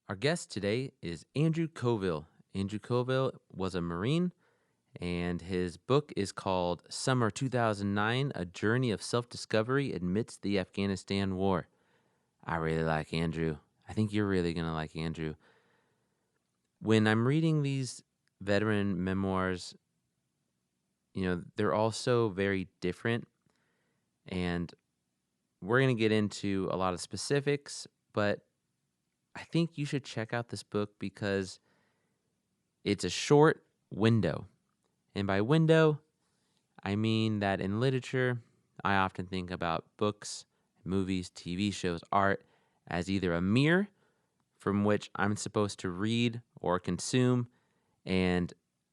Our guest today is Andrew Coville. Andrew Coville was a Marine, and his book is called Summer 2009, A Journey of Self-Discovery Amidst the Afghanistan War. I really like Andrew. I think you're really going to like Andrew. When I'm reading these veteran memoirs, they're also very different, and we're going to get into a lot of specifics, but I think you should check out this book because it's a short window. And by window, I mean that in literature, I often think about books, movies, TV shows, art as either a mirror from which I'm supposed to read or consume and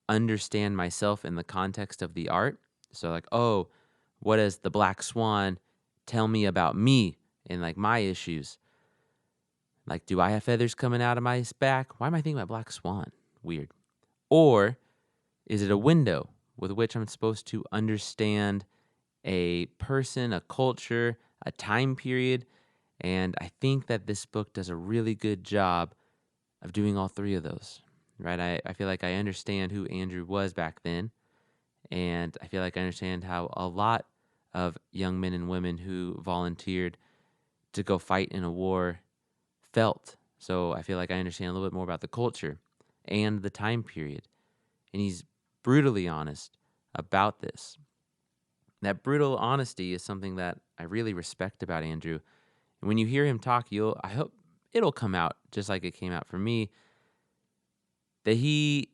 understand myself in the context of the art. So like, oh, what does the Black Swan tell me about me and like my issues? Like, do I have feathers coming out of my back? Why am I thinking about Black Swan? Weird. Or is it a window with which I'm supposed to understand a person, a culture, a time period? And I think that this book does a really good job of doing all three of those, right? I feel like I understand who Andrew was back then. And I feel like I understand how a lot of young men and women who volunteered to go fight in a war felt. So I feel like I understand a little bit more about the culture and the time period. And he's brutally honest about this. That brutal honesty is something that I really respect about Andrew. And when you hear him talk, I hope it'll come out just like it came out for me, that he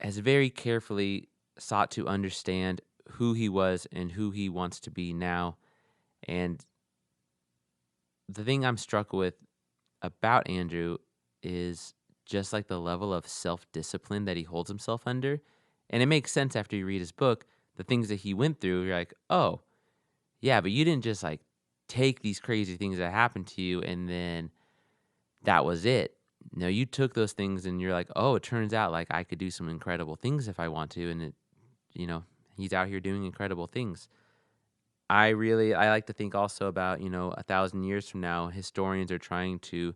has very carefully sought to understand who he was and who he wants to be now. And the thing I'm struck with about Andrew is just like the level of self-discipline that he holds himself under. And it makes sense after you read his book, the things that he went through, you're like, oh, yeah, but you didn't just like take these crazy things that happened to you and then that was it. No, you took those things and you're like, oh, it turns out like I could do some incredible things if I want to. And he's out here doing incredible things. I like to think also about, 1,000 years from now, historians are trying to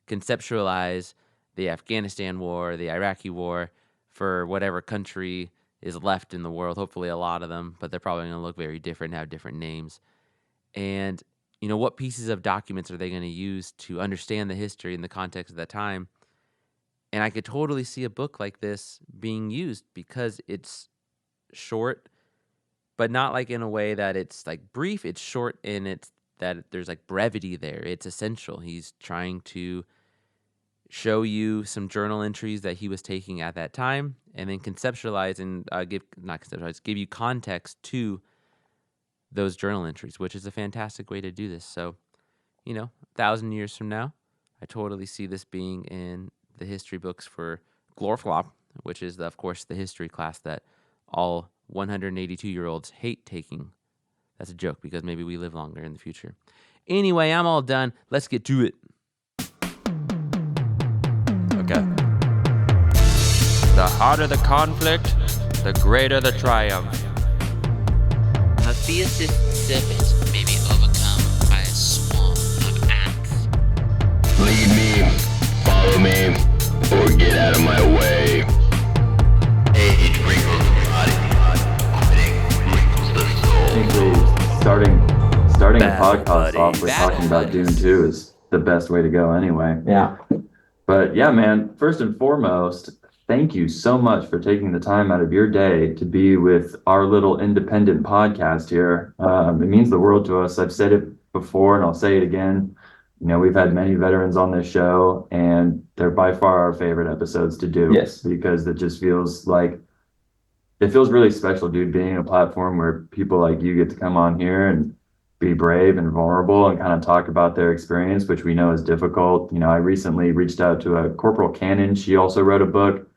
conceptualize the Afghanistan war, the Iraqi war for whatever country is left in the world, hopefully a lot of them, but they're probably going to look very different, have different names. And, what pieces of documents are they going to use to understand the history in the context of that time? And I could totally see a book like this being used because it's short, but not like in a way that it's like brief. It's short and it's that there's like brevity there. It's essential. He's trying to show you some journal entries that he was taking at that time and then conceptualize and give you context to those journal entries, which is a fantastic way to do this. So, 1,000 years from now, I totally see this being in the history books for Glorflop, which is, of course, the history class that all 182-year-olds hate taking. That's a joke because maybe we live longer in the future. Anyway, I'm all done. Let's get to it. Okay. The harder the conflict, the greater the triumph. A theistic serpent may be overcome by a swarm of ants. Lead me, follow me, or get out of my way. Age wrinkles the body, quitting wrinkles the soul. I think starting a podcast buddy. off with Battle talking about Dune buddies. 2 is the best way to go anyway. Yeah. But yeah, man, first and foremost, thank you so much for taking the time out of your day to be with our little independent podcast here. It means the world to us. I've said it before and I'll say it again. We've had many veterans on this show and they're by far our favorite episodes to do. Yes. Because it just feels really special, dude, being a platform where people like you get to come on here and be brave and vulnerable and kind of talk about their experience, which we know is difficult. I recently reached out to a Corporal Cannon. She also wrote a book.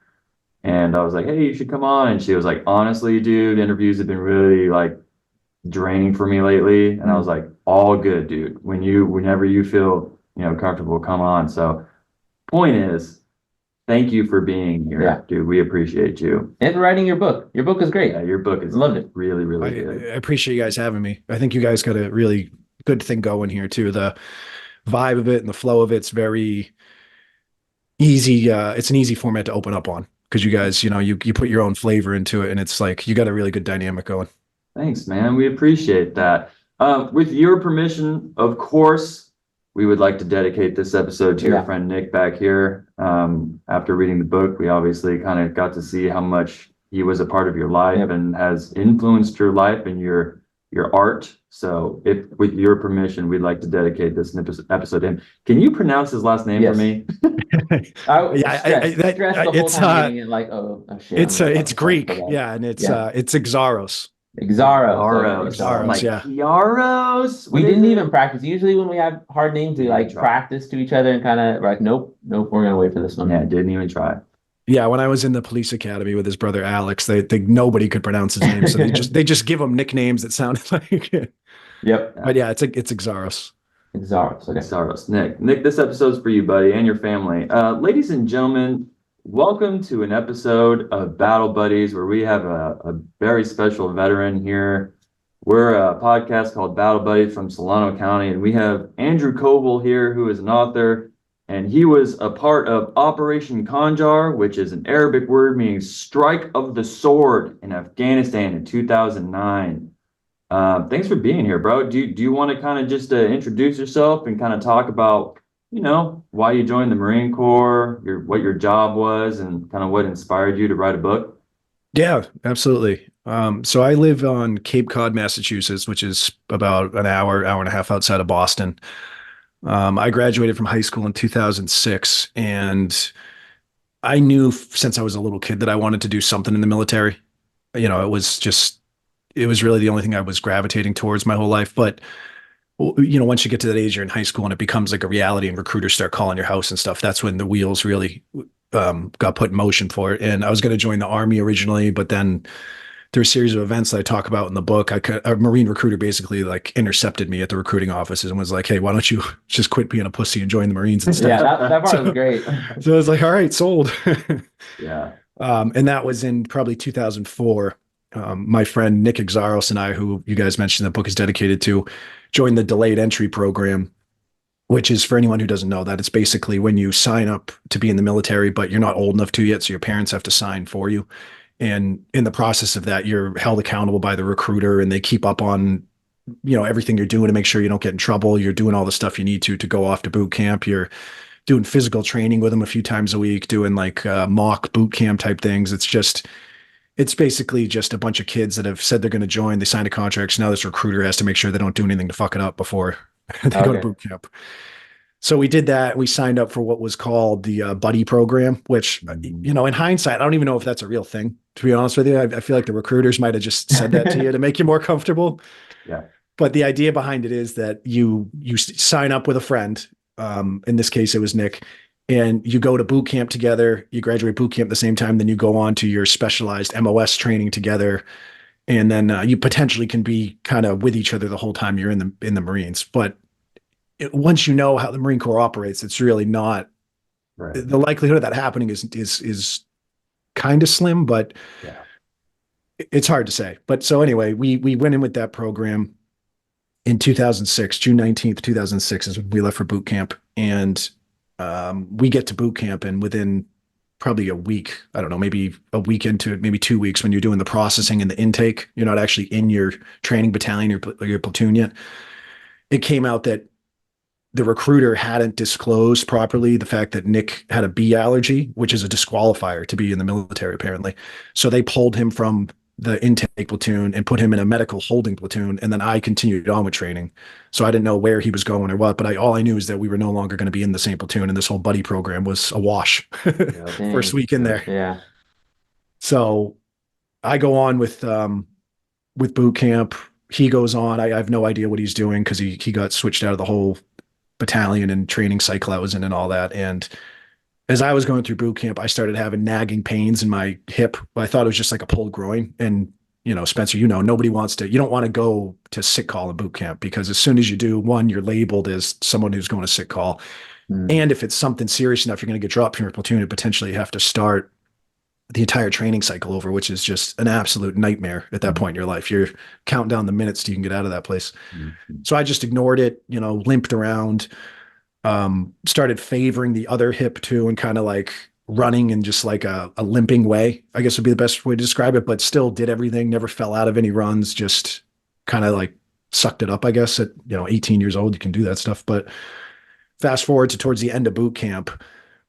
And I was like, hey, you should come on. And she was like, honestly, dude, interviews have been really like draining for me lately. And I was like, all good, dude. Whenever you feel, comfortable, come on. So point is, thank you for being here, Yeah. dude. We appreciate you. And for writing your book. Your book is great. Yeah, your book is Loved it. really, really good. I appreciate you guys having me. I think you guys got a really good thing going here too. The vibe of it and the flow of it's very easy. It's an easy format to open up on because you guys, you put your own flavor into it, and it's like you got a really good dynamic going. Thanks, man. We appreciate that. With your permission, of course, we would like to dedicate this episode to your friend Nick back here. After reading the book, we obviously kind of got to see how much he was a part of your life and has influenced your life and your art. So if with your permission, we'd like to dedicate this episode to him. Can you pronounce his last name for me? It's Greek. Yeah. And it's Xaros. Xaros. Yeah. Yaros. We didn't even practice. Usually when we have hard names, we like practice to each other and kind of like, nope, we're gonna wait for this one. Yeah, didn't even try. Yeah, when I was in the police academy with his brother Alex, they nobody could pronounce his name, so they just give him nicknames that sounded like it. Yep. But yeah, it's Xaros. Xaros. Okay. Xaros. Nick, this episode's for you, buddy, and your family. Ladies and gentlemen, welcome to an episode of Battle Buddies, where we have a very special veteran here. We're a podcast called Battle Buddies from Solano County, and we have Andrew Coville here, who is an author, and he was a part of Operation Khanjar, which is an Arabic word meaning strike of the sword in Afghanistan in 2009. Thanks for being here, bro. Do you want to kind of just introduce yourself and kind of talk about, why you joined the Marine Corps, what your job was, and kind of what inspired you to write a book? Yeah, absolutely. So I live on Cape Cod, Massachusetts, which is about an hour and a half outside of Boston. I graduated from high school in 2006, and I knew since I was a little kid that I wanted to do something in the military. It was really the only thing I was gravitating towards my whole life. But once you get to that age, you're in high school and it becomes like a reality and recruiters start calling your house and stuff. That's when the wheels really got put in motion for it. And I was going to join the Army originally, but then through a series of events that I talk about in the book, a Marine recruiter basically like intercepted me at the recruiting offices and was like, "Hey, why don't you just quit being a pussy and join the Marines instead?" Yeah, that part was great. So I was like, "All right, sold." Yeah. And that was in probably 2004. My friend Nick Xaros and I, who you guys mentioned the book is dedicated to, joined the delayed entry program, which is, for anyone who doesn't know, that it's basically when you sign up to be in the military, but you're not old enough to yet, so your parents have to sign for you. And in the process of that, you're held accountable by the recruiter, and they keep up on, everything you're doing to make sure you don't get in trouble. You're doing all the stuff you need to go off to boot camp. You're doing physical training with them a few times a week, doing like mock boot camp type things. It's basically just a bunch of kids that have said they're going to join. They signed a contract. So now this recruiter has to make sure they don't do anything to fuck it up before they go to boot camp. So we did that. We signed up for what was called the buddy program, which, in hindsight, I don't even know if that's a real thing, to be honest with you. I feel like the recruiters might have just said that to you to make you more comfortable. Yeah. But the idea behind it is that you sign up with a friend. In this case, it was Nick. And you go to boot camp together, you graduate boot camp at the same time, then you go on to your specialized MOS training together. And then you potentially can be kind of with each other the whole time you're in the Marines. But once you know how the Marine Corps operates, it's really not right. The likelihood of that happening is kind of slim, but it's hard to say. But so anyway, we went in with that program in 2006, June 19th, 2006 is when we left for boot camp. And we get to boot camp, and within probably a week, I don't know, maybe a week into it, maybe 2 weeks, when you're doing the processing and the intake, you're not actually in your training battalion or your platoon yet. It came out that the recruiter hadn't disclosed properly the fact that Nick had a bee allergy, which is a disqualifier to be in the military, apparently. So they pulled him from the intake platoon and put him in a medical holding platoon. And then I continued on with training. So I didn't know where he was going or what, but all I knew is that we were no longer going to be in the same platoon. And this whole buddy program was a wash. First week in there. Yeah. So I go on with boot camp. He goes on. I have no idea what he's doing because he got switched out of the whole battalion and training cycle I was in and all that. And as I was going through boot camp, I started having nagging pains in my hip. I thought it was just like a pulled groin. And, Spencer, you don't want to go to sick call in boot camp, because as soon as you do, one, you're labeled as someone who's going to sick call. And if it's something serious enough, you're going to get dropped from your platoon and potentially have to start the entire training cycle over, which is just an absolute nightmare at that point in your life. You're counting down the minutes till you can get out of that place. So I just ignored it, limped around. Started favoring the other hip too, and kind of like running in just like a limping way, I guess would be the best way to describe it, but still did everything, never fell out of any runs, just kind of like sucked it up, I guess. At 18 years old, you can do that stuff. But fast forward to towards the end of boot camp,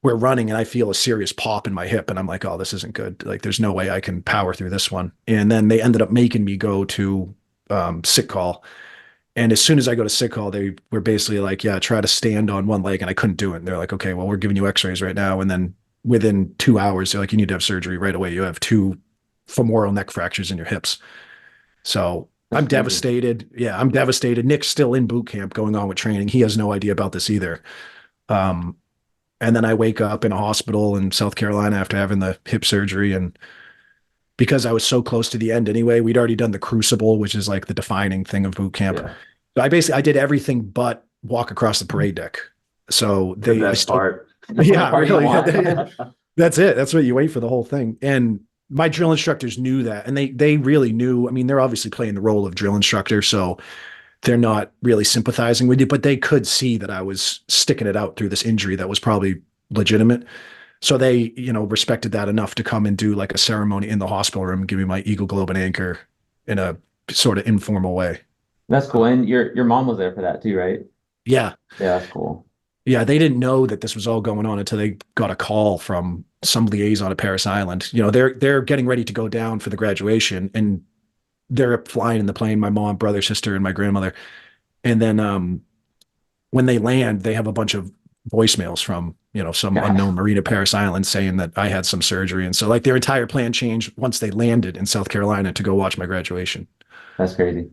we're running and I feel a serious pop in my hip, and I'm like, oh, this isn't good. Like, there's no way I can power through this one. And then they ended up making me go to sick call. And as soon as I go to sick call, they were basically like, yeah, try to stand on one leg. And I couldn't do it. And they're like, okay, well, we're giving you x-rays right now. And then within 2 hours, they're like, you need to have surgery right away. You have 2 femoral neck fractures in your hips. So I'm devastated. Yeah, I'm devastated. Nick's still in boot camp going on with training. He has no idea about this either. And then I wake up in a hospital in South Carolina after having the hip surgery. And because I was so close to the end anyway, we'd already done the crucible, which is like the defining thing of boot camp. Yeah. So I did everything but walk across the parade deck. So The best part. yeah, part you really. want. That's it. That's what you wait for the whole thing. And my drill instructors knew that, and they really knew. I mean, they're obviously playing the role of drill instructor, so they're not really sympathizing with you, but they could see that I was sticking it out through this injury that was probably legitimate. So they, respected that enough to come and do like a ceremony in the hospital room, give me my Eagle Globe and Anchor in a sort of informal way. That's cool. And your mom was there for that too, right? Yeah. Yeah, that's cool. Yeah, they didn't know that this was all going on until they got a call from some liaison at Paris Island. They're getting ready to go down for the graduation, and they're flying in the plane, my mom, brother, sister, and my grandmother. And then when they land, they have a bunch of voicemails from, some unknown marine at Paris Island saying that I had some surgery. And so like their entire plan changed once they landed in South Carolina to go watch my graduation. That's crazy.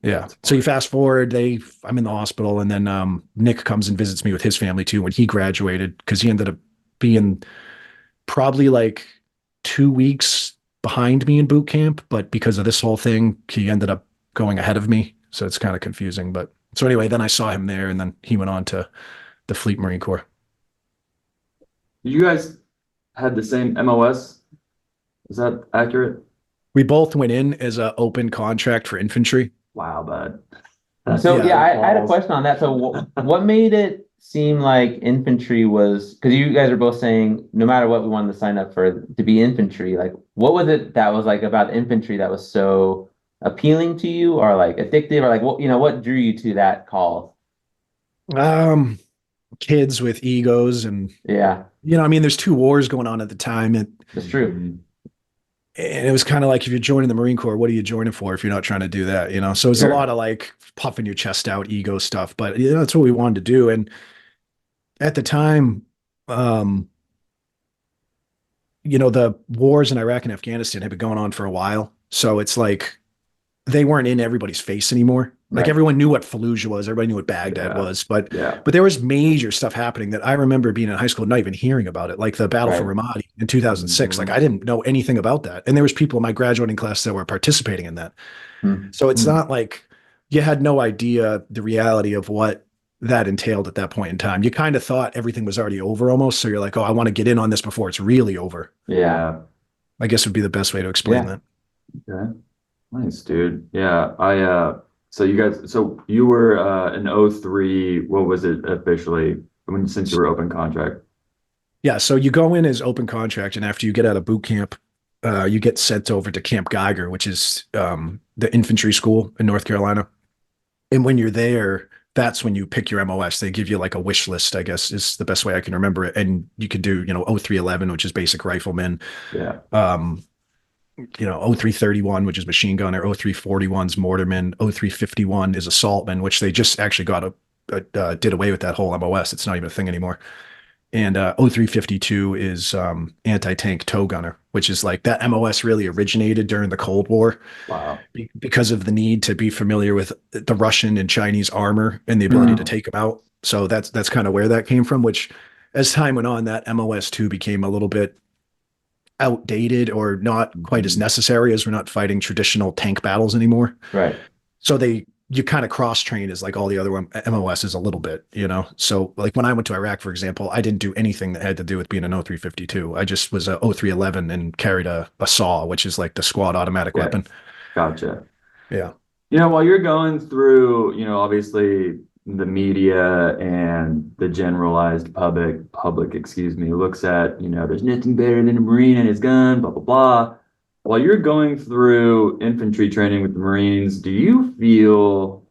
Yeah. So you fast forward, I'm in the hospital, and then Nick comes and visits me with his family too when he graduated, because he ended up being probably like 2 weeks behind me in boot camp, but because of this whole thing, he ended up going ahead of me. So it's kind of confusing. But so anyway, then I saw him there, and then he went on to the Fleet Marine Corps. You guys had the same MOS? Is that accurate? We both went in as an open contract for infantry. Wow, bud. So Yeah. I had a question on that. So what made it seem like infantry was, because you guys are both saying no matter what we wanted to sign up for to be infantry, like what was it that was like about infantry that was so appealing to you, or like addictive, or like what drew you to that call? Kids with egos, and Yeah, there's 2 wars going on at the time, and that's true. it was kind of like, if you're joining the Marine Corps, what are you joining for if you're not trying to do that? So it's Sure. a lot of like puffing your chest out, ego stuff, but that's what we wanted to do. And at the time, the wars in Iraq and Afghanistan had been going on for a while. So it's like they weren't in everybody's face anymore. Like Right. everyone knew what Fallujah was, everybody knew what Baghdad was, but there was major stuff happening that I remember being in high school, not even hearing about it, like the battle for Right. Ramadi in 2006. Like I didn't know anything about that, and there was people in my graduating class that were participating in that. So it's not like you had no idea the reality of what that entailed at that point in time. You kind of thought everything was already over almost, so you're like, oh, I want to get in on this before it's really over. Yeah. I guess would be the best way to explain that. Okay. Nice, dude. Yeah. So you were in 03, what was it officially, since you were open contract? Yeah, so you go in as open contract, and after you get out of boot camp, you get sent over to Camp Geiger, which is the infantry school in North Carolina. And when you're there, that's when you pick your MOS. They give you like a wish list, I guess is the best way I can remember it. And you could do, 0311, which is basic rifleman. Yeah. 0331, which is machine gunner. 0341 is mortarman. 0351 is assaultman, which they just actually did away with that whole MOS. It's not even a thing anymore. And 0352 is anti-tank tow gunner, which is like that MOS really originated during the Cold War. Wow. Because of the need to be familiar with the Russian and Chinese armor and the ability to take them out. So that's kind of where that came from, which as time went on, that MOS 2 became a little bit outdated or not quite as necessary, as we're not fighting traditional tank battles anymore. Right. So you kind of cross-train as like all the other MOSs a little bit, So like when I went to Iraq, for example, I didn't do anything that had to do with being an 0352. I just was a 0311 and carried a SAW, which is like the squad automatic weapon. Gotcha. Yeah. While you're going through, obviously the media and the generalized public, excuse me, looks at, there's nothing better than a Marine and his gun, blah, blah, blah. While you're going through infantry training with the Marines, do you feel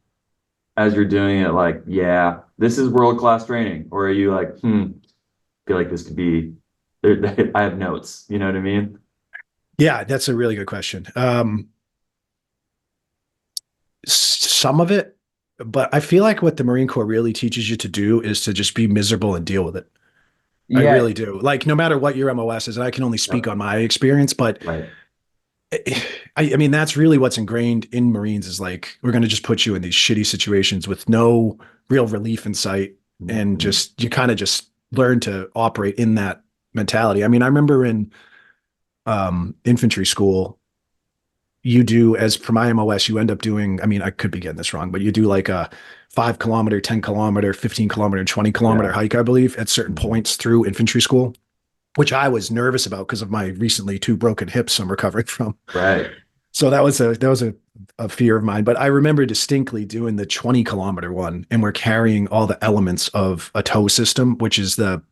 as you're doing it like, yeah, this is world-class training? Or are you like, feel like this could be, I have notes, you know what I mean? Yeah, that's a really good question. Some of it, but I feel like what the Marine Corps really teaches you to do is to just be miserable and deal with it. I Yeah, really do. Like, no matter what your MOS is, and I can only speak Yep. on my experience, but Right. I mean, that's really what's ingrained in Marines is like, we're going to just put you in these shitty situations with no real relief in sight. And Mhm. just, you kind of just learn to operate in that mentality. I mean, I remember in infantry school, you do, as per my MOS, you end up doing, I mean, I could be getting this wrong, but you do like a 5 kilometer, 10 kilometer, 15 kilometer, 20 kilometer Yeah. hike, I believe, at certain Mhm. points through infantry school, which I was nervous about because of my recently 2 broken hips I'm recovering from. Right. So that was a fear of mine. But I remember distinctly doing the 20 kilometer one, and we're carrying all the elements of a tow system, which is the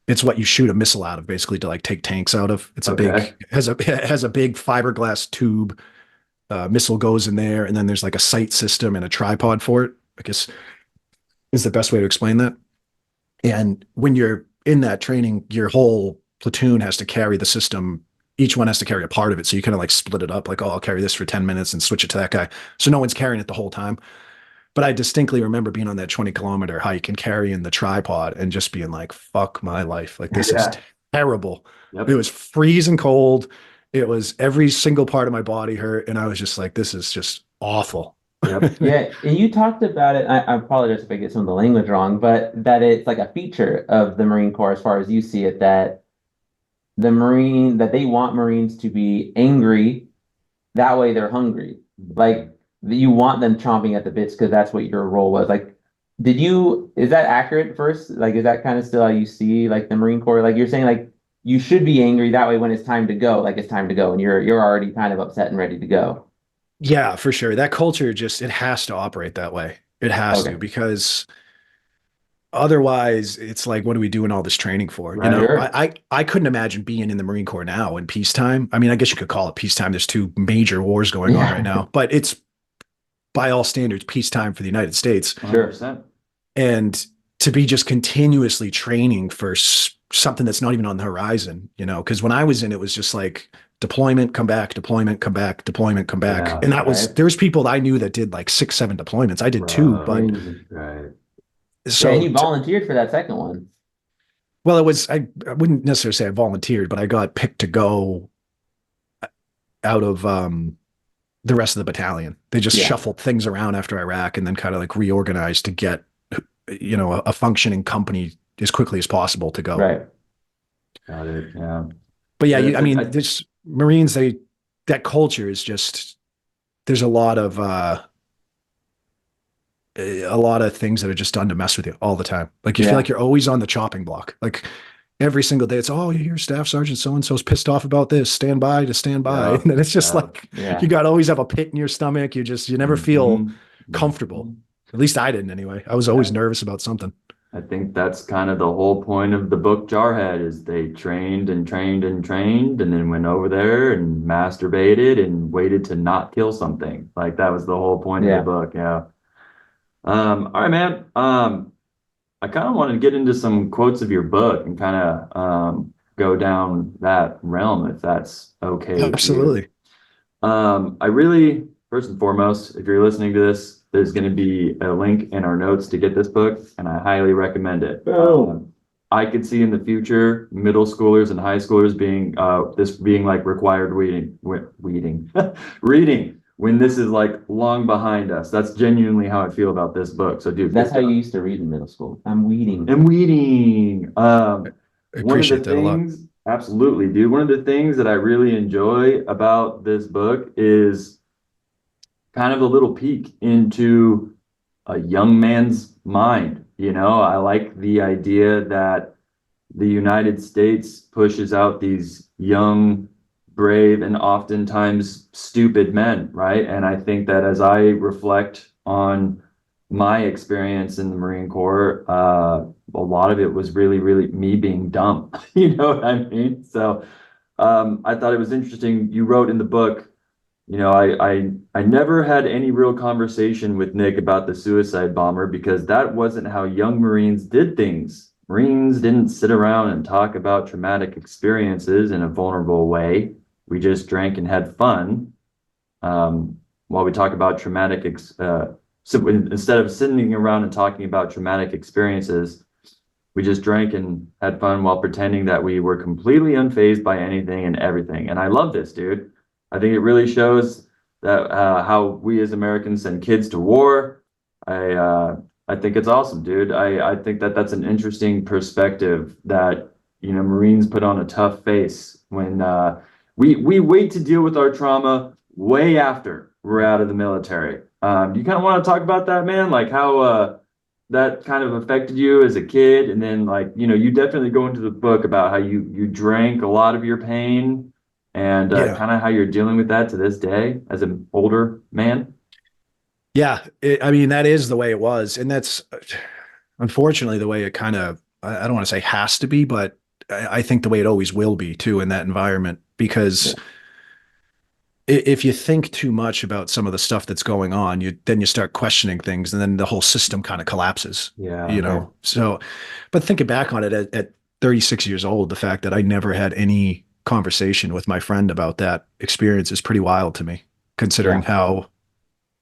it's what you shoot a missile out of, basically, to like take tanks out of. It's a Okay. big has a big fiberglass tube. Missile goes in there, and then there's like a sight system and a tripod for it, I guess is the best way to explain that. And when you're in that training, your whole platoon has to carry the system. Each one has to carry a part of it. So you kind of like split it up, like, oh, I'll carry this for 10 minutes and switch it to that guy. So no one's carrying it the whole time. But I distinctly remember being on that 20 kilometer hike and carrying the tripod and just being like, fuck my life. Like, this is Yeah. terrible. Yep. It was freezing cold. It was every single part of my body hurt. And I was just like, this is just awful. Yep. yeah. And you talked about it. I apologize if I get some of the language wrong, but that it's like a feature of the Marine Corps, as far as you see it, that that they want Marines to be angry. That way they're hungry. Like you want them chomping at the bits because that's what your role was. Like, is that accurate first? Like, is that kind of still how you see like the Marine Corps? Like you're saying like you should be angry that way when it's time to go, like it's time to go and you're already kind of upset and ready to go. Yeah, for sure. That culture just, it has to operate that way. It has to, Okay. because otherwise it's like, what are we doing all this training for? You Right. know, Sure. I couldn't imagine being in the Marine Corps now in peacetime. I mean, I guess you could call it peacetime. There's two major wars going on right Yeah. now, but it's by all standards peacetime for the United States. Sure. 100%. And to be just continuously training for something that's not even on the horizon, because when I was in, it was just like deployment, come back, deployment, come back, deployment, come back. Yeah. And that was, Right. there was people that I knew that did like 6, 7 deployments. I did two, but Right. so, Yeah, and you volunteered for that second one. well, it was, I wouldn't necessarily say I volunteered, but I got picked to go out of, the rest of the battalion. They just Yeah. shuffled things around after Iraq and then kind of like reorganized to get, a functioning company as quickly as possible to go. Right. Got it. Yeah. But yeah, Yeah, I mean, I- this Marines, that culture is just, there's a lot of things that are just done to mess with you all the time. Like you Yeah. feel like you're always on the chopping block. Like every single day, it's, oh, you hear Staff Sergeant so and so's pissed off about this. Stand by to stand by, Yeah. and then it's just Yeah. like Yeah. you got to always have a pit in your stomach. You never feel Mhm. comfortable. At least I didn't anyway. I was always Yeah. nervous about something. I think that's kind of the whole point of the book Jarhead is they trained and trained and trained and then went over there and masturbated and waited to not kill something. Like that was the whole point Yeah. of the book. Yeah. All right, man. I kind of want to get into some quotes of your book and kind of go down that realm if that's okay with you. Absolutely. I really, first and foremost, if you're listening to this, there's going to be a link in our notes to get this book, and I highly recommend it. I could see in the future middle schoolers and high schoolers being this being like required reading reading when this is like long behind us. That's genuinely how I feel about this book. So, dude, That's how you used to read in middle school. I'm weeding. I'm reading. I One of appreciate the that a lot. things, absolutely, dude. One of the things that I really enjoy about this book is kind of a little peek into a young man's mind. I like the idea that the United States pushes out these young, brave, and oftentimes stupid men, right? And I think that as I reflect on my experience in the Marine Corps, a lot of it was really, really me being dumb. You know what I mean? So I thought it was interesting. You wrote in the book, you know, I never had any real conversation with Nick about the suicide bomber because that wasn't how young Marines did things. Marines didn't sit around and talk about traumatic experiences in a vulnerable way. We just drank and had fun. While we talk about so instead of sitting around and talking about traumatic experiences, we just drank and had fun while pretending that we were completely unfazed by anything and everything. And I love this, dude. I think it really shows that how we as Americans send kids to war. I think it's awesome, dude. I think that that's an interesting perspective that, you know, Marines put on a tough face when we wait to deal with our trauma way after we're out of the military. Do you kind of want to talk about that, man? Like how that kind of affected you as a kid, and then like, you know, you definitely go into the book about how you drank a lot of your pain and Yeah. kind of how you're dealing with that to this day as an older man. Yeah. I mean, that is the way it was. And that's unfortunately the way it kind of, I don't want to say has to be, but I think the way it always will be too in that environment. Because if you think too much about some of the stuff that's going on, then you start questioning things, and then the whole system kind of collapses. Yeah. You know. So, but thinking back on it at 36 years old, the fact that I never had any conversation with my friend about that experience is pretty wild to me, considering how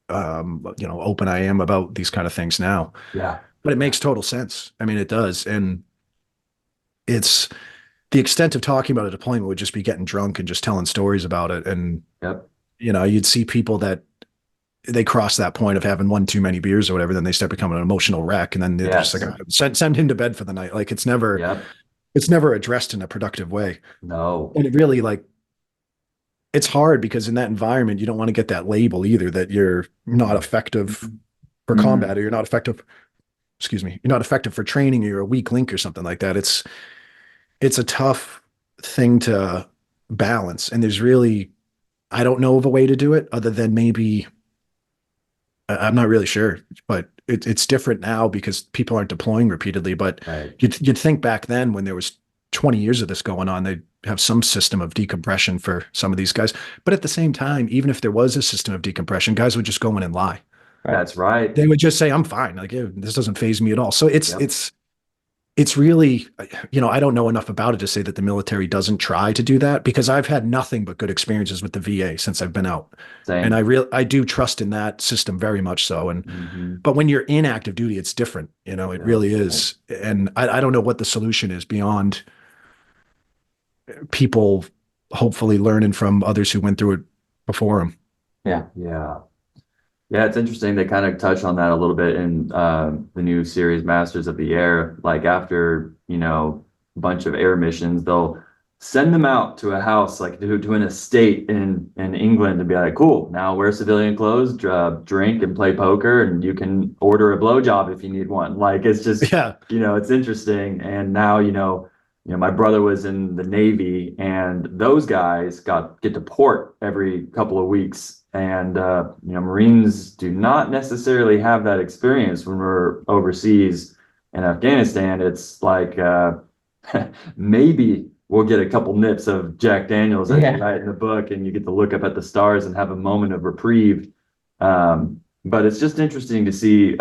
you know, open I am about these kind of things now. Yeah. But it makes total sense. I mean, it does. And it's the extent of talking about a deployment would just be getting drunk and just telling stories about it. And, Yep. you know, you'd see people that they cross that point of having one too many beers or whatever, then they start becoming an emotional wreck. And then they're Yes. just like, send him to bed for the night. Like it's never, Yep. it's never addressed in a productive way. No. And it really like, it's hard because in that environment, you don't want to get that label either that you're not effective for combat, or you're not effective, excuse me, you're not effective for training, or you're a weak link or something like that. It's a tough thing to balance. And there's really, I don't know of a way to do it other than maybe, I'm not really sure, but it's different now because people aren't deploying repeatedly. But Right. you'd think back then when there was 20 years of this going on, they'd have some system of decompression for some of these guys. But at the same time, even if there was a system of decompression, guys would just go in and lie. That's right. They would just say, I'm fine. Like, "Yeah, this doesn't faze me at all." So Yep. it's really, you know, I don't know enough about it to say that the military doesn't try to do that, because I've had nothing but good experiences with the VA since I've been out. Same. And I do trust in that system very much so. And, Mhm. but when you're in active duty, it's different, you know, it Yeah. really is. And I don't know what the solution is beyond people hopefully learning from others who went through it before them. Yeah. Yeah. Yeah, it's interesting. They kind of touch on that a little bit in the new series Masters of the Air. Like after, you know, a bunch of air missions, they'll send them out to a house, like to an estate in England, and be like, cool, now wear civilian clothes, drink and play poker, and you can order a blowjob if you need one. Like it's just, Yeah. you know, it's interesting. And now, my brother was in the Navy, and those guys get to port every couple of weeks. And, Marines do not necessarily have that experience when we're overseas in Afghanistan. It's like maybe we'll get a couple nips of Jack Daniels as you write in the book, and you get to look up at the stars and have a moment of reprieve. But it's just interesting to see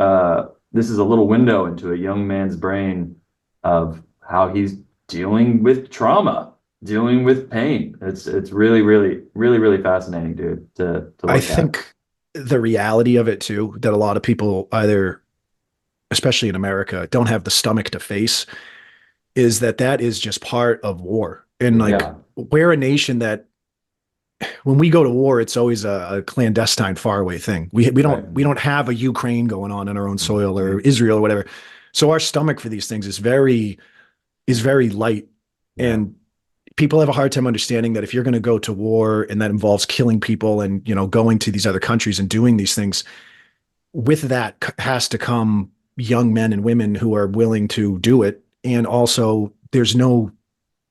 this is a little window into a young man's brain of how he's dealing with trauma, dealing with pain. It's really, really, really, really fascinating, dude, to look I at. think the reality of it too, that a lot of people either, especially in America, don't have the stomach to face, is that is just part of war. And like, we're a nation that when we go to war, it's always a clandestine, faraway thing. We don't have a Ukraine going on our own soil, or Israel or whatever. So our stomach for these things is very light. Yeah. And people have a hard time understanding that if you're going to go to war and that involves killing people and, you know, going to these other countries and doing these things, with that has to come young men and women who are willing to do it. And also there's no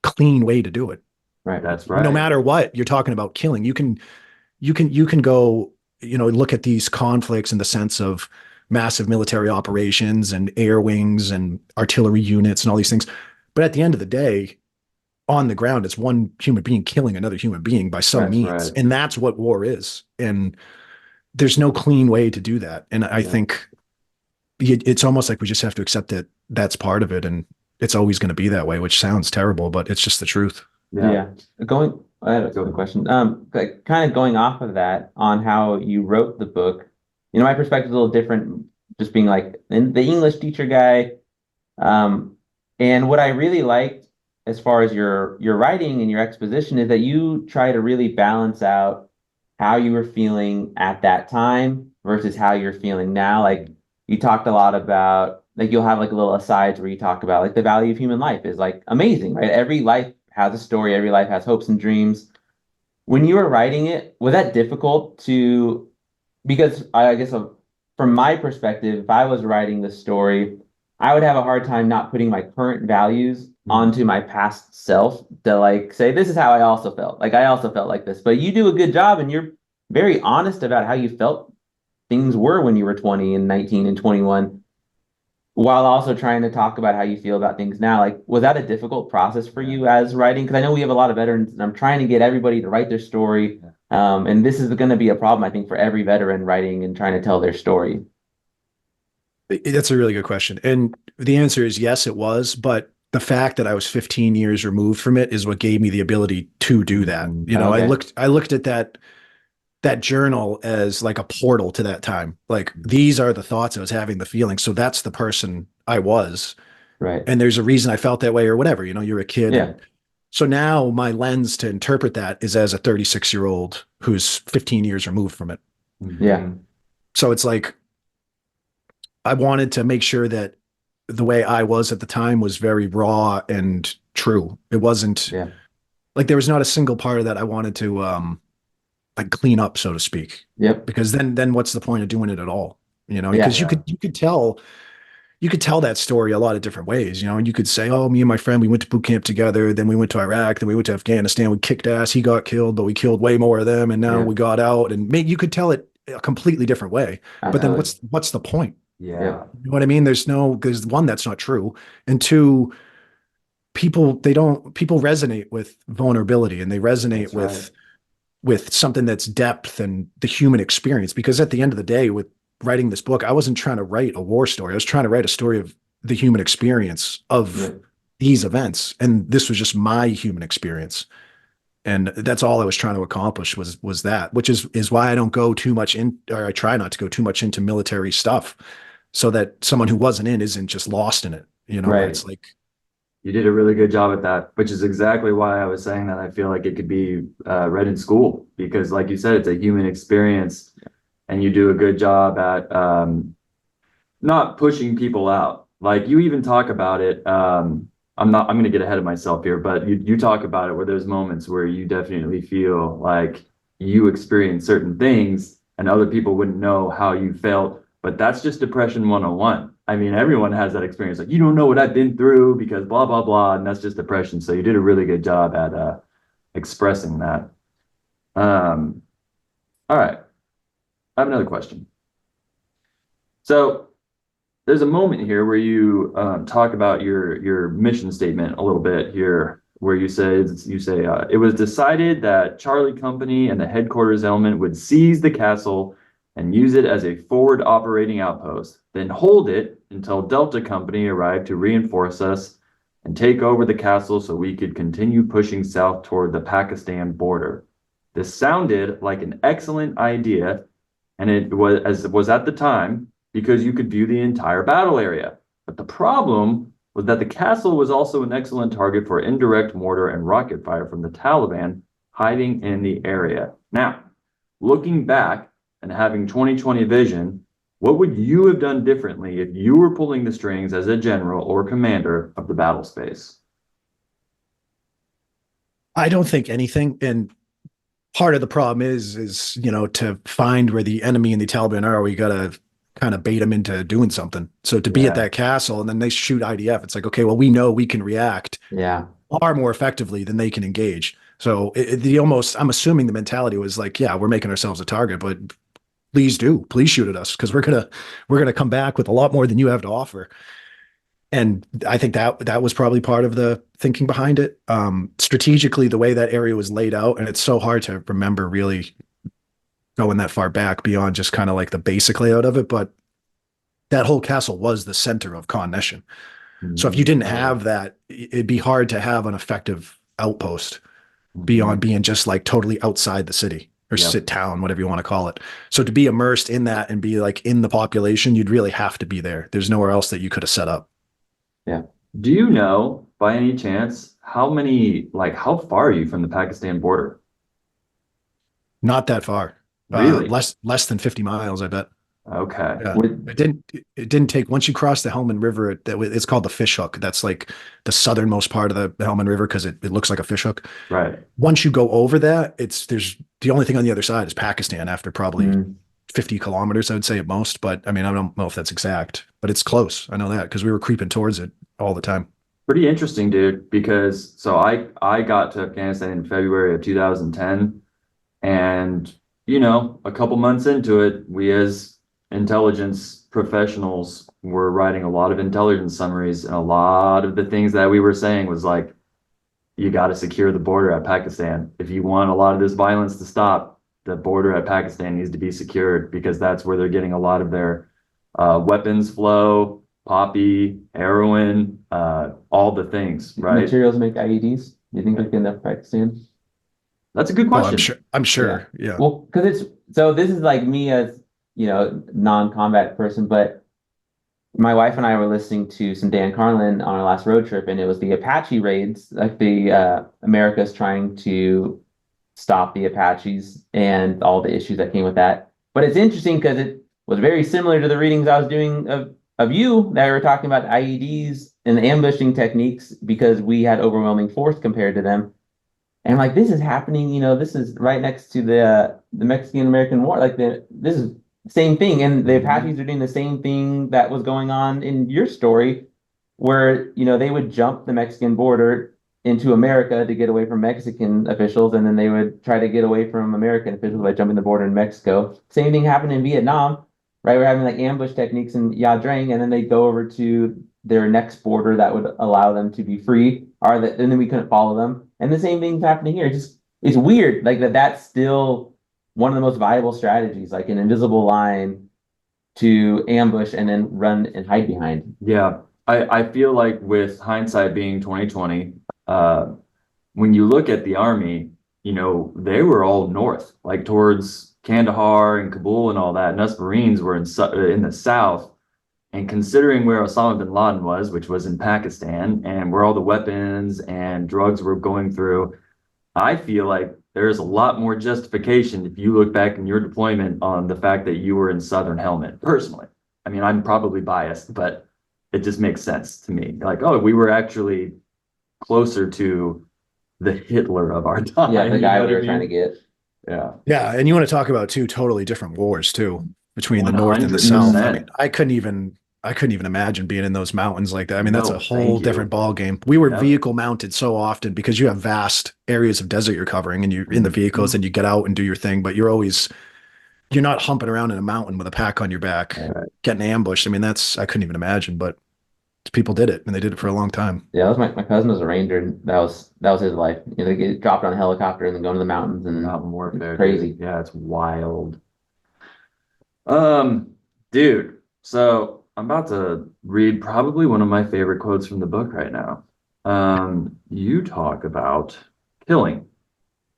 clean way to do it. Right. That's right. No matter what you're talking about killing, you can go, you know, look at these conflicts in the sense of massive military operations and air wings and artillery units and all these things. But at the end of the day, on the ground, it's one human being killing another human being by some That's means. right. And that's what war is. And there's no clean way to do that. And I think it's almost like we just have to accept that that's part of it. And it's always going to be that way, which sounds terrible, but it's just the truth. Yeah. I had a question. Kind of going off of that on how you wrote the book, my perspective is a little different, just being like the English teacher guy. And what I really liked as far as your writing and your exposition is that you try to really balance out how you were feeling at that time versus how you're feeling now. Like you talked a lot about, like you'll have like little asides where you talk about like the value of human life is like amazing, right? Every life has a story, every life has hopes and dreams. When you were writing it, was that difficult to, because I guess from my perspective, if I was writing the story, I would have a hard time not putting my current values onto my past self to like say, this is how I also felt. Like I also felt like this, but you do a good job and you're very honest about how you felt things were when you were 20 and 19 and 21, while also trying to talk about how you feel about things now. Like, was that a difficult process for you as writing? Because I know we have a lot of veterans and I'm trying to get everybody to write their story. And this is going to be a problem, I think, for every veteran writing and trying to tell their story. That's a really good question. And the answer is yes, it was. But the fact that I was 15 years removed from it is what gave me the ability to do that. I looked at that journal as like a portal to that time. Like these are the thoughts I was having, the feelings. So that's the person I was. Right. And there's a reason I felt that way or whatever, you're a kid. Yeah. So now my lens to interpret that is as a 36-year-old who's 15 years removed from it. Yeah. So it's like, I wanted to make sure that the way I was at the time was very raw and true. It wasn't like there was not a single part of that I wanted to like clean up, so to speak. Yep. Because then what's the point of doing it at all? Because you could tell that story a lot of different ways, and you could say, oh, me and my friend, we went to boot camp together, then we went to Iraq, then we went to Afghanistan, we kicked ass, he got killed, but we killed way more of them, and now we got out, and you could tell it a completely different way. But then what's the point? Yeah. You know what I mean? There's one, that's not true. And two, people resonate with vulnerability and they resonate with something that's depth and the human experience. Because at the end of the day, with writing this book, I wasn't trying to write a war story. I was trying to write a story of the human experience of these events. And this was just my human experience. And that's all I was trying to accomplish was that, which is why I don't go too much in, or I try not to go too much into military stuff, so that someone who wasn't in isn't just lost in it. Right. It's like, you did a really good job at that, which is exactly why I was saying that I feel like it could be read in school, because like you said, it's a human experience and you do a good job at not pushing people out. Like you even talk about it. I'm going to get ahead of myself here, but you talk about it where there's moments where you definitely feel like you experience certain things and other people wouldn't know how you felt. But that's just depression 101. I mean, everyone has that experience. Like, you don't know what I've been through because blah, blah, blah. And that's just depression. So you did a really good job at expressing that. All right. I have another question. So there's a moment here where you talk about your mission statement a little bit here, where you say it was decided that Charlie Company and the headquarters element would seize the castle and use it as a forward operating outpost, then hold it until Delta Company arrived to reinforce us and take over the castle so we could continue pushing south toward the Pakistan border. This sounded like an excellent idea, and it was at the time, because you could view the entire battle area. But the problem was that the castle was also an excellent target for indirect mortar and rocket fire from the Taliban hiding in the area. Now, looking back, and having 20/20 vision, what would you have done differently if you were pulling the strings as a general or commander of the battle space? I don't think anything. And part of the problem is to find where the enemy and the Taliban are, we got to kind of bait them into doing something. So to be at that castle and then they shoot IDF, it's like, okay, well, we know we can react far more effectively than they can engage. So I'm assuming the mentality was like, yeah, we're making ourselves a target, but please do, please shoot at us because we're gonna come back with a lot more than you have to offer. And I think that was probably part of the thinking behind it. Strategically, the way that area was laid out, and it's so hard to remember really going that far back beyond just kind of like the basic layout of it, but that whole castle was the center of Khan Nation. So if you didn't have that, it'd be hard to have an effective outpost beyond being just like totally outside the city or sit town, whatever you want to call it. So to be immersed in that and be like in the population, you'd really have to be there. There's nowhere else that you could have set up. Yeah. Do you know by any chance how far are you from the Pakistan border? Not that far. Really? Less than 50 miles, I bet. Okay. Yeah. It didn't take, once you cross the Helmand River, it's called the fish hook. That's like the southernmost part of the Helmand River because it looks like a fish hook. Right. Once you go over that, there's the only thing on the other side is Pakistan after probably 50 kilometers, I would say at most. But I mean, I don't know if that's exact, but it's close. I know that because we were creeping towards it all the time. Pretty interesting, dude, because so I got to Afghanistan in February of 2010, and a couple months into it, we as intelligence professionals were writing a lot of intelligence summaries, and a lot of the things that we were saying was like, you got to secure the border at Pakistan. If you want a lot of this violence to stop, the border at Pakistan needs to be secured because that's where they're getting a lot of their weapons flow, poppy, heroin, all the things, right? Materials make IEDs. Do you think we can enough Pakistan? That's a good question. I'm sure. Yeah. Well, because this is like me as, non-combat person, but my wife and I were listening to some Dan Carlin on our last road trip, and it was the Apache raids, like the America's trying to stop the Apaches and all the issues that came with that. But it's interesting because it was very similar to the readings I was doing of you that were talking about IEDs and the ambushing techniques because we had overwhelming force compared to them. And like, this is happening, this is right next to the Mexican-American War. This is the same thing. And the Apaches are doing the same thing that was going on in your story where, they would jump the Mexican border into America to get away from Mexican officials. And then they would try to get away from American officials by jumping the border in Mexico. Same thing happened in Vietnam, right? We're having like ambush techniques in Nha Trang, and then they go over to their next border that would allow them to be free, and then we couldn't follow them. And the same thing's happening here. It's weird, like that's still one of the most viable strategies, like an invisible line to ambush and then run and hide behind. Yeah, I feel like with hindsight being 2020, when you look at the army, they were all north, like towards Kandahar and Kabul and all that, and us Marines were in the south. And considering where Osama bin Laden was, which was in Pakistan, and where all the weapons and drugs were going through, I feel like there's a lot more justification if you look back in your deployment on the fact that you were in Southern Helmand, personally. I mean, I'm probably biased, but it just makes sense to me. Like, oh, we were actually closer to the Hitler of our time. Yeah, the guy we were trying to get. Yeah. Yeah, and you want to talk about two totally different wars too, between the North and the South. I mean, I couldn't even imagine being in those mountains like that. I mean, that's a whole different ball game. We were vehicle mounted so often because you have vast areas of desert you're covering, and you're in the vehicles and you get out and do your thing, but you're not humping around in a mountain with a pack on your back, getting ambushed. I mean, I couldn't even imagine, but people did it, and they did it for a long time. Yeah, that was my cousin was a ranger, and that was his life. They get dropped on a helicopter and then go into the mountains and mountain warfare. Crazy. Dude. Yeah, it's wild. Dude, so I'm about to read probably one of my favorite quotes from the book right now. You talk about killing,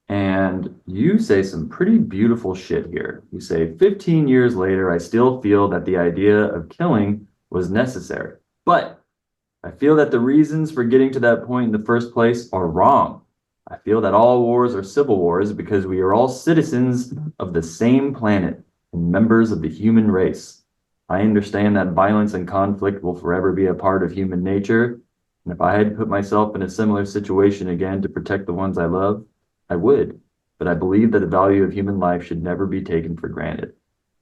and you say some pretty beautiful shit here. You say, 15 years later, I still feel that the idea of killing was necessary, but I feel that the reasons for getting to that point in the first place are wrong. I feel that all wars are civil wars because we are all citizens of the same planet and members of the human race. I understand that violence and conflict will forever be a part of human nature, and if I had to put myself in a similar situation again to protect the ones I love, I would. But I believe that the value of human life should never be taken for granted.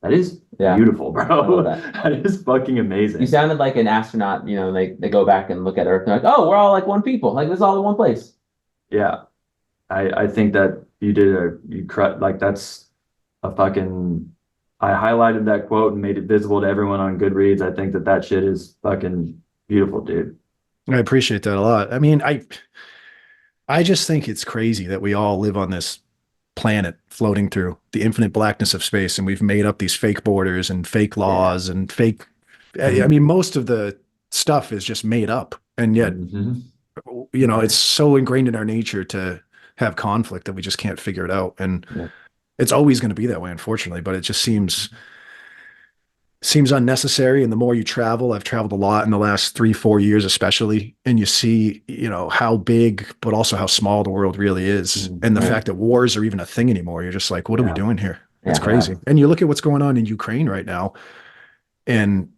That is beautiful, bro. That is fucking amazing. You sounded like an astronaut, they go back and look at Earth and they're like, oh, we're all like one people. Like, this is all in one place. Yeah. I think that you did that's a fucking I highlighted that quote and made it visible to everyone on Goodreads. I think that shit is fucking beautiful, dude. I appreciate that a lot. I mean, I just think it's crazy that we all live on this planet floating through the infinite blackness of space, and we've made up these fake borders and fake laws and fake. I mean, most of the stuff is just made up, and yet, it's so ingrained in our nature to have conflict that we just can't figure it out, and it's always going to be that way, unfortunately. But it just seems unnecessary. And the more you travel, I've traveled a lot in the last 3-4 years, especially, and you see, how big, but also how small the world really is. And the fact that wars are even a thing anymore, you're just like, what are we doing here? It's crazy. And you look at what's going on in Ukraine right now, and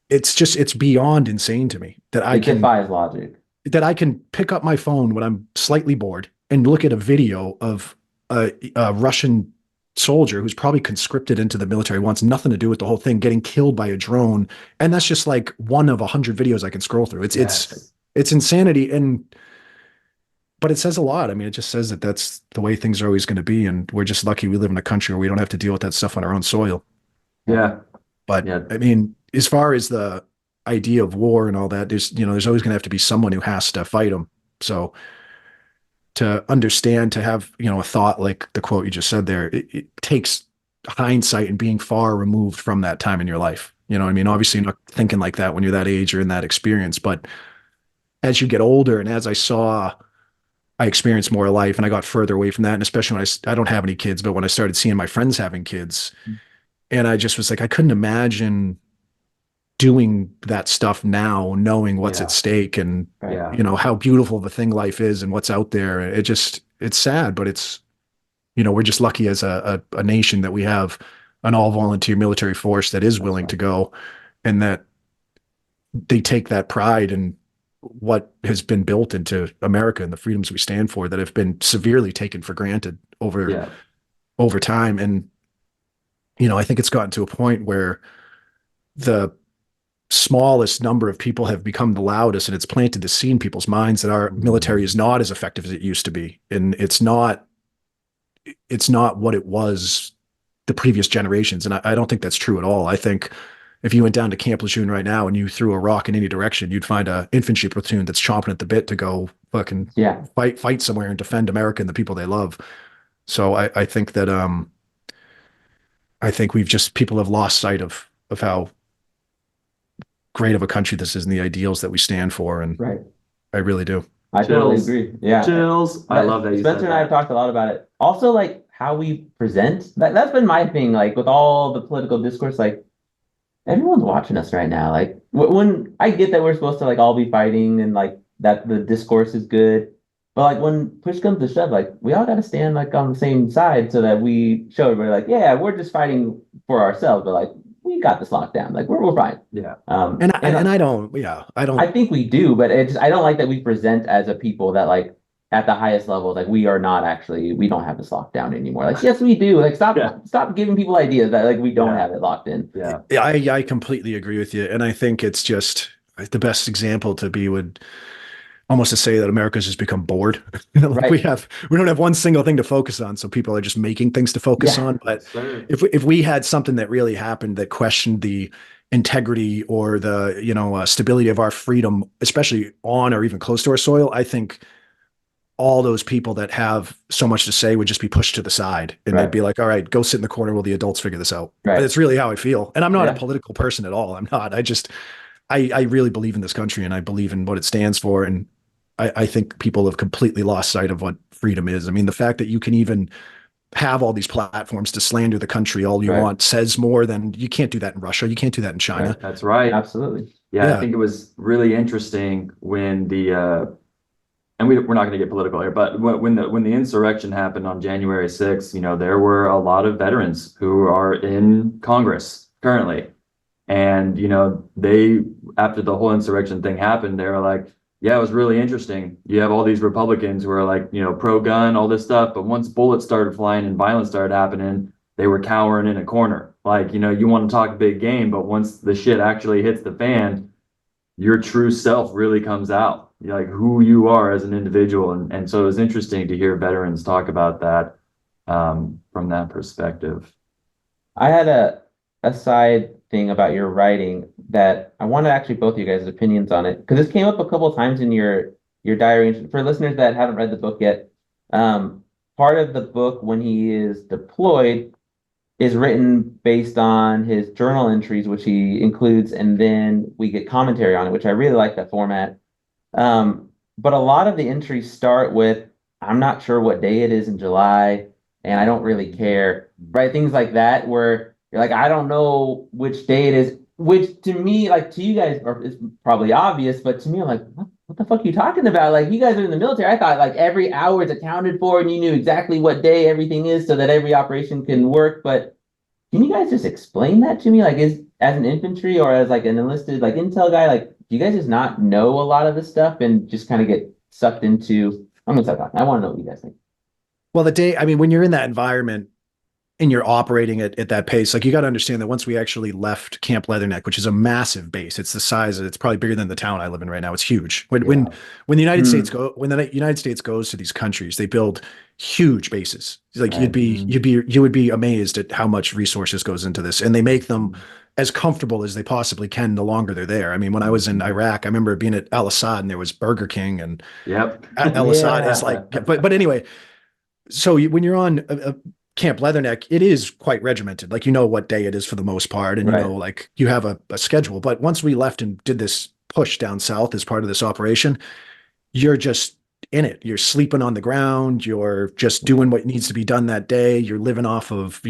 it's beyond insane to me that It defies logic. That I can pick up my phone when I'm slightly bored and look at a video of a Russian soldier who's probably conscripted into the military, wants nothing to do with the whole thing, getting killed by a drone. And that's just like one of 100 videos I can scroll through. It's insanity. But it says a lot. I mean, it just says that that's the way things are always going to be. And we're just lucky we live in a country where we don't have to deal with that stuff on our own soil. Yeah. But I mean, as far as the idea of war and all that, there's always going to have to be someone who has to fight them. So to understand, to have, a thought like the quote you just said there, it takes hindsight and being far removed from that time in your life. You know what I mean? Obviously you're not thinking like that when you're that age or in that experience, but as you get older and as I experienced more life and I got further away from that. And especially when I don't have any kids, but when I started seeing my friends having kids, and I just was like, I couldn't imagine doing that stuff now, knowing what's at stake and, how beautiful of a thing life is and what's out there. It's sad, but it's, we're just lucky as a nation that we have an all volunteer military force that is willing to go, and that they take that pride in what has been built into America and the freedoms we stand for that have been severely taken for granted over time. And, I think it's gotten to a point where the smallest number of people have become the loudest, and it's planted the seed in people's minds that our military is not as effective as it used to be. And it's not what it was the previous generations. And I don't think that's true at all. I think if you went down to Camp Lejeune right now and you threw a rock in any direction, you'd find a infantry platoon that's chomping at the bit to go fucking fight somewhere and defend America and the people they love. So I think that, people have lost sight of how great of a country this is and the ideals that we stand for. And I really do. I totally agree. Yeah. Chills. I love that. Spencer and I have talked a lot about it. Also, like how we present. That's been my thing. Like with all the political discourse, like everyone's watching us right now. Like when I get that we're supposed to like all be fighting and like that the discourse is good, but like when push comes to shove, like we all got to stand like on the same side so that we show everybody like, yeah, we're just fighting for ourselves, but like we got this locked down. Like we're fine. Yeah. I think we do, but I don't like that we present as a people that like at the highest level, like we are not actually, we don't have this locked down anymore. Like, yes, we do. Like stop giving people ideas that like we don't have it locked in. Yeah. I completely agree with you. And I think it's just the best example to be would almost to say that America's just become bored. Like we don't have one single thing to focus on. So people are just making things to focus on. But if we had something that really happened that questioned the integrity or the, stability of our freedom, especially on or even close to our soil, I think all those people that have so much to say would just be pushed to the side, and they'd be like, all right, go sit in the corner while the adults figure this out. But it's really how I feel. And I'm not a political person at all. I'm not. I really believe in this country and I believe in what it stands for. And I think people have completely lost sight of what freedom is. I mean, the fact that you can even have all these platforms to slander the country all you want says more than you can't do that in Russia. You can't do that in China. That's right. Absolutely. Yeah, I think it was really interesting when and we're not going to get political here, but when the insurrection happened on January 6th, there were a lot of veterans who are in Congress currently. And, they, after the whole insurrection thing happened, they were like, yeah, it was really interesting. You have all these Republicans who are like, pro-gun, all this stuff. But once bullets started flying and violence started happening, they were cowering in a corner. Like, you want to talk big game, but once the shit actually hits the fan, your true self really comes out. Like who you are as an individual. And so it was interesting to hear veterans talk about that from that perspective. I had a side thing about your writing that I wanted actually both of you guys' opinions on it because this came up a couple of times in your diary. For listeners that haven't read the book yet, part of the book when he is deployed is written based on his journal entries, which he includes, and then we get commentary on it, which I really like that format. But a lot of the entries start with, I'm not sure what day it is in July, and I don't really care, right? Things like that, where you're like, I don't know which day it is, which to me, like to you guys, or it's probably obvious, but to me, I'm like, what the fuck are you talking about? Like, you guys are in the military. I thought like every hour is accounted for and you knew exactly what day everything is so that every operation can work. But can you guys just explain that to me? Like, is as an infantry or as like an enlisted like intel guy, like, do you guys just not know a lot of this stuff and just kind of get sucked into? I'm gonna stop talking. I want to know what you guys think. Well, I mean, when you're in that environment and you're operating at that pace, like you got to understand that once we actually left Camp Leatherneck, which is a massive base, it's the size of, it's probably bigger than the town I live in right now. It's huge. When the United States when the United States goes to these countries, they build huge bases. Like Right. you would be amazed at how much resources goes into this, and they make them as comfortable as they possibly can the longer they're there. I mean, when I was in Iraq, I remember being at Al Assad and there was Burger King, and Yep. Al Assad is like, but anyway, so when you're on Camp Leatherneck, it is quite regimented. Like, you know what day it is for the most part, and you Right. know, like you have a schedule. But once we left and did this push down south as part of this operation, you're just in it. You're sleeping on the ground. You're just doing what needs to be done that day. You're living off of,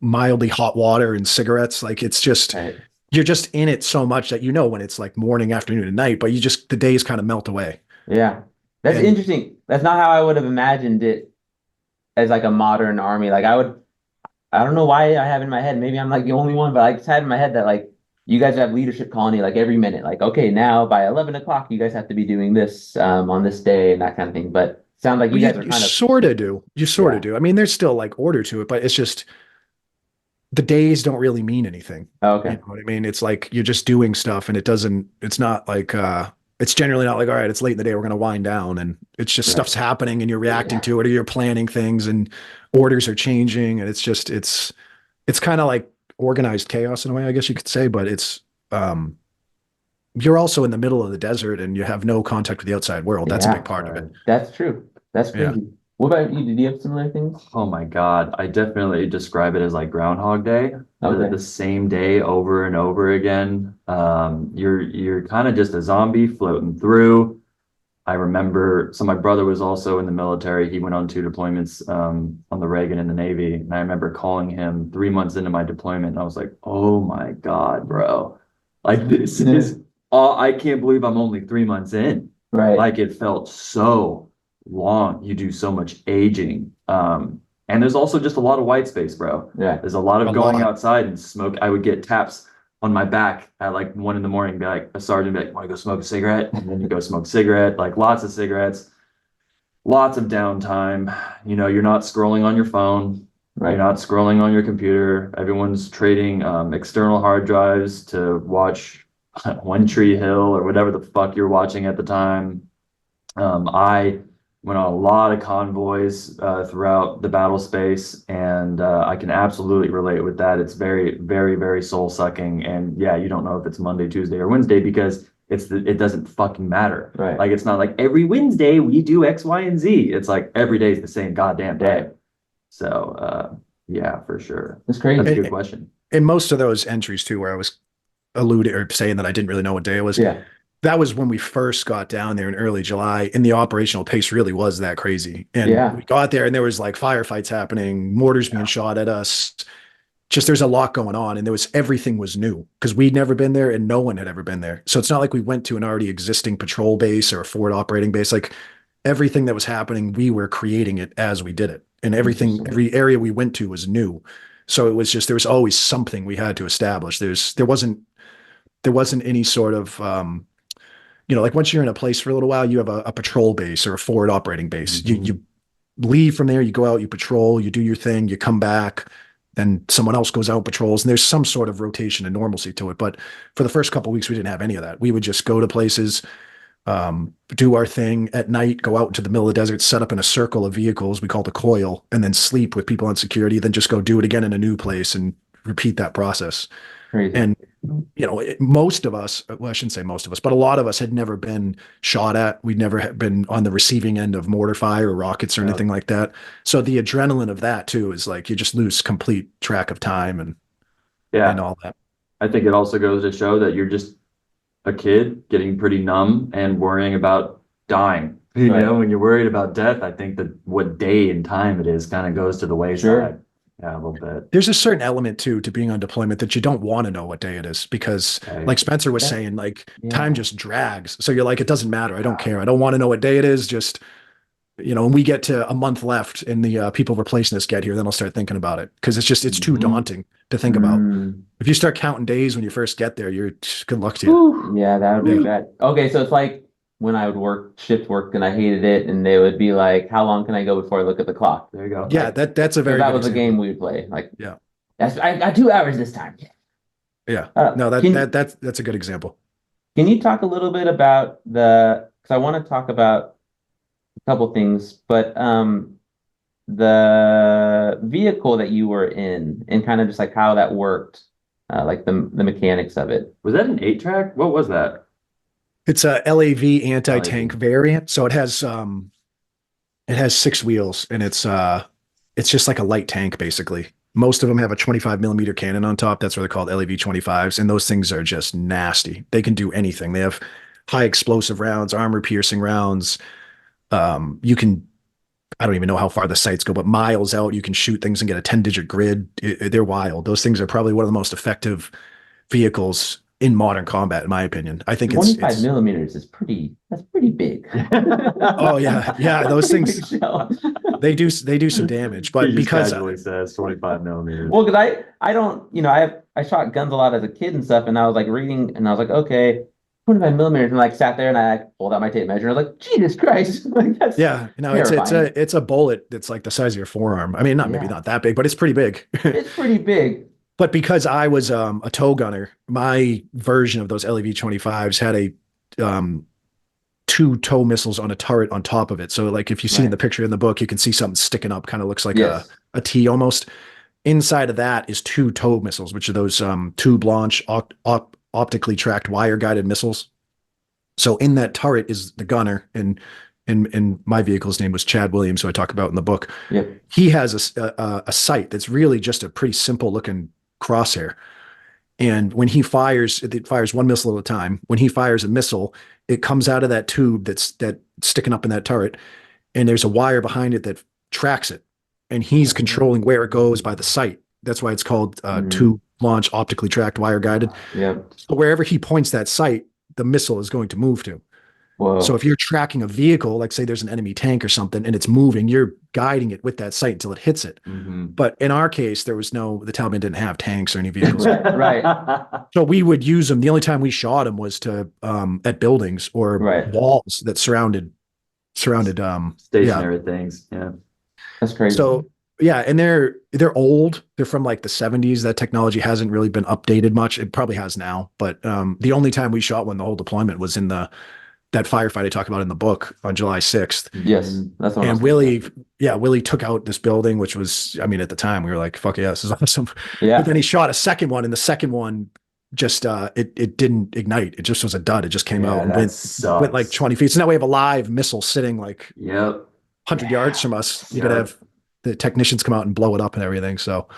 mildly hot water and cigarettes. Like, it's just, Right. you're just in it so much that you know when it's like morning, afternoon, and night, but the days kind of melt away. Yeah. That's And interesting. That's not how I would have imagined it as like a modern army. I don't know why I have in my head, maybe I'm like the only one, but I just had in my head that like you guys have leadership colony like every minute. Like, okay, now by 11 o'clock, you guys have to be doing this on this day and that kind of thing. But sounds like you guys are you kind of, sort of do. You sort yeah. of do. I mean, there's still like order to it, but it's just the days don't really mean anything. Oh, You okay. know what I mean? It's like you're just doing stuff, and it's not like it's generally not like, all right, it's late in the day, we're gonna wind down, and it's just Right. stuff's happening and you're reacting to it, or you're planning things and orders are changing, and it's kind of like organized chaos in a way, I guess you could say, but it's you're also in the middle of the desert and you have no contact with the outside world. That's a Yeah, big part of it. that's true. That's Yeah. crazy. What about you? Did you have similar things? Oh my God. I definitely describe it as like Groundhog Day. Okay. The same day over and over again. You're kind of just a zombie floating through. I remember, so my brother was also in the military. He went on 2 deployments on the Reagan in the Navy. And I remember calling him 3 months into my deployment. And I was like, oh my God, bro. Like, this is I can't believe I'm only 3 months in. Right. Like, it felt so long. You do so much aging. And there's also just a lot of white space, bro. Yeah. There's a lot of A going lot. outside and smoke. I would get taps on my back at like 1 in the morning, be like, a sergeant be like, want to go smoke a cigarette? And then you go smoke a cigarette, like lots of cigarettes, lots of downtime. You're not scrolling on your phone. Right. You're not scrolling on your computer. Everyone's trading external hard drives to watch One Tree Hill or whatever the fuck you're watching at the time. I went on a lot of convoys throughout the battle space, and I can absolutely relate with that. It's very, very, very soul sucking, and yeah, you don't know if it's Monday, Tuesday, or Wednesday because it doesn't fucking matter. Right. Like, it's not like every Wednesday we do X, Y, and Z. It's like every day is the same goddamn day. Right. So yeah, for sure. That's crazy. That's a good question. In most of those entries too, where I was alluding or saying that I didn't really know what day it was, Yeah. that was when we first got down there in early July, and the operational pace really was that crazy. And Yeah. we got there and there was like firefights happening, mortars being shot at us. Just there's a lot going on, and everything was new because we'd never been there and no one had ever been there. So it's not like we went to an already existing patrol base or a forward operating base. Like, everything that was happening, we were creating it as we did it. And every area we went to was new. So it was just, there was always something we had to establish. There wasn't any sort of, like once you're in a place for a little while, you have a patrol base or a forward operating base. You leave from there, you go out, you patrol, you do your thing, you come back, then someone else goes out, patrols, and there's some sort of rotation and normalcy to it. But for the first couple of weeks, we didn't have any of that. We would just go to places, do our thing at night, go out into the middle of the desert, set up in a circle of vehicles we call the coil, and then sleep with people on security, then just go do it again in a new place and repeat that process. Crazy. And most of us, well, I shouldn't say most of us, but a lot of us had never been shot at. We'd never been on the receiving end of mortar fire or rockets or anything like that. So the adrenaline of that too is like you just lose complete track of time and all that. I think it also goes to show that you're just a kid getting pretty numb and worrying about dying. You know, when you're worried about death, I think that what day and time it is kind of goes to the wayside. Sure. Yeah, a little bit. There's a certain element too to being on deployment that you don't want to know what day it is because like Spencer was saying, like time just drags. So you're like, it doesn't matter. I don't care. I don't want to know what day it is. Just, when we get to a month left and the people replacing us get here, then I'll start thinking about it. Cause it's too daunting to think about. If you start counting days when you first get there, you're good luck to you. Yeah, that would be bad. Okay. So it's like when I would shift work and I hated it, and they would be like, how long can I go before I look at the clock? There you go. Yeah, that's a very that good was a example. game we would play. Like, yeah. I got 2 hours this time. Yeah. No, that's a good example. Can you talk a little bit about because I want to talk about a couple things, but the vehicle that you were in and kind of just like how that worked, like the mechanics of it. Was that an 8-track? What was that? It's a LAV anti-tank variant. So it has 6 wheels and it's just like a light tank basically. Most of them have a 25 millimeter cannon on top. That's what they're called, LAV 25s. And those things are just nasty. They can do anything. They have high explosive rounds, armor piercing rounds. I don't even know how far the sights go, but miles out, you can shoot things and get a 10-digit grid. They're wild. Those things are probably one of the most effective vehicles in modern combat, in my opinion. I think 25 millimeters is that's pretty big. Oh yeah. Those things, they do some damage, but because casually says 25 millimeters. Well, because I don't, I shot guns a lot as a kid and stuff, and I was like reading, and I was like, okay, 25 millimeters, and like sat there and I pulled out my tape measure, and I was like, Jesus Christ, like that's it's a bullet that's like the size of your forearm. I mean, maybe not that big, but it's pretty big. It's pretty big. But because I was a tow gunner, my version of those LAV 25s had a 2 tow missiles on a turret on top of it. So like if you see in the picture in the book, you can see something sticking up, kind of looks like a T almost. Inside of that is 2 tow missiles, which are those tube launch optically tracked wire guided missiles. So in that turret is the gunner, and my vehicle's name was Chad Williams, who I talk about in the book. Yep. He has a sight that's really just a pretty simple looking crosshair. And when he fires, it fires 1 missile at a time. When he fires a missile, it comes out of that tube that's sticking up in that turret, and there's a wire behind it that tracks it. And he's controlling where it goes by the sight. That's why it's called tube launch optically tracked wire guided. Yeah. So wherever he points that sight, the missile is going to move to. Whoa. So if you're tracking a vehicle, like say there's an enemy tank or something, and it's moving, you're guiding it with that sight until it hits it. Mm-hmm. But in our case, the Taliban didn't have tanks or any vehicles. Right. So we would use them. The only time we shot them was to at buildings or walls that surrounded stationary things. Yeah. That's crazy. So yeah, and they're old. They're from like the 70s. That technology hasn't really been updated much. It probably has now, but the only time we shot one the whole deployment was in that firefight I talk about in the book on July 6th. Yes, that's what. And Willie took out this building, which was, I mean, at the time we were like, "Fuck yeah, this is awesome." Yeah. But then he shot a second one, and the second one just it didn't ignite. It just was a dud. It just came out and went like 20 feet. So now we have a live missile sitting like 100 yards from us. You could have the technicians come out and blow it up and everything. So,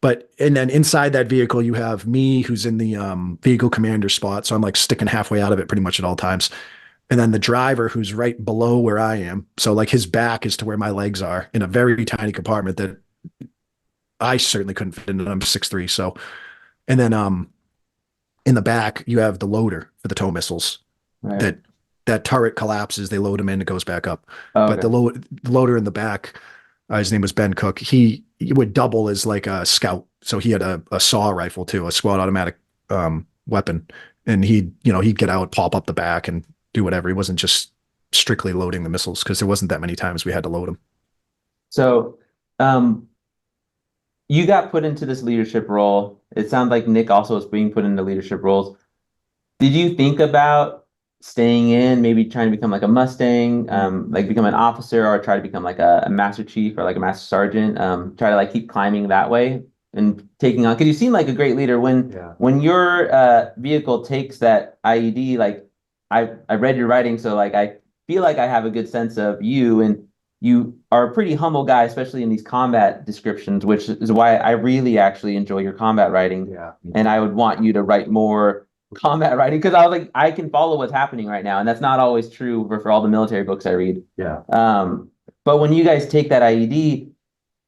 and then inside that vehicle, you have me who's in the vehicle commander spot. So I'm like sticking halfway out of it pretty much at all times. And then the driver who's right below where I am. So like his back is to where my legs are in a very tiny compartment that I certainly couldn't fit into. I'm 6'3". So, and then in the back, you have the loader for the tow missiles. Right. That turret collapses. They load them in, it goes back up. Oh, but the loader in the back, his name was Ben Cook. He would double as like a scout. So he had a saw rifle too, a squad automatic weapon. And he'd get out, pop up the back and do whatever. He wasn't just strictly loading the missiles because there wasn't that many times we had to load them. So you got put into this leadership role. It sounds like Nick also was being put into leadership roles. Did you think about staying in, maybe trying to become like a Mustang, like become an officer, or try to become like a master chief or like a master sergeant, try to like keep climbing that way and taking on, because you seem like a great leader when your vehicle takes that IED, like I read your writing, so like I feel like I have a good sense of you, and you are a pretty humble guy, especially in these combat descriptions, which is why I really actually enjoy your combat writing. Yeah. And I would want you to write more combat writing, because I was like, I can follow what's happening right now, and that's not always true for all the military books I read. Yeah. But when you guys take that IED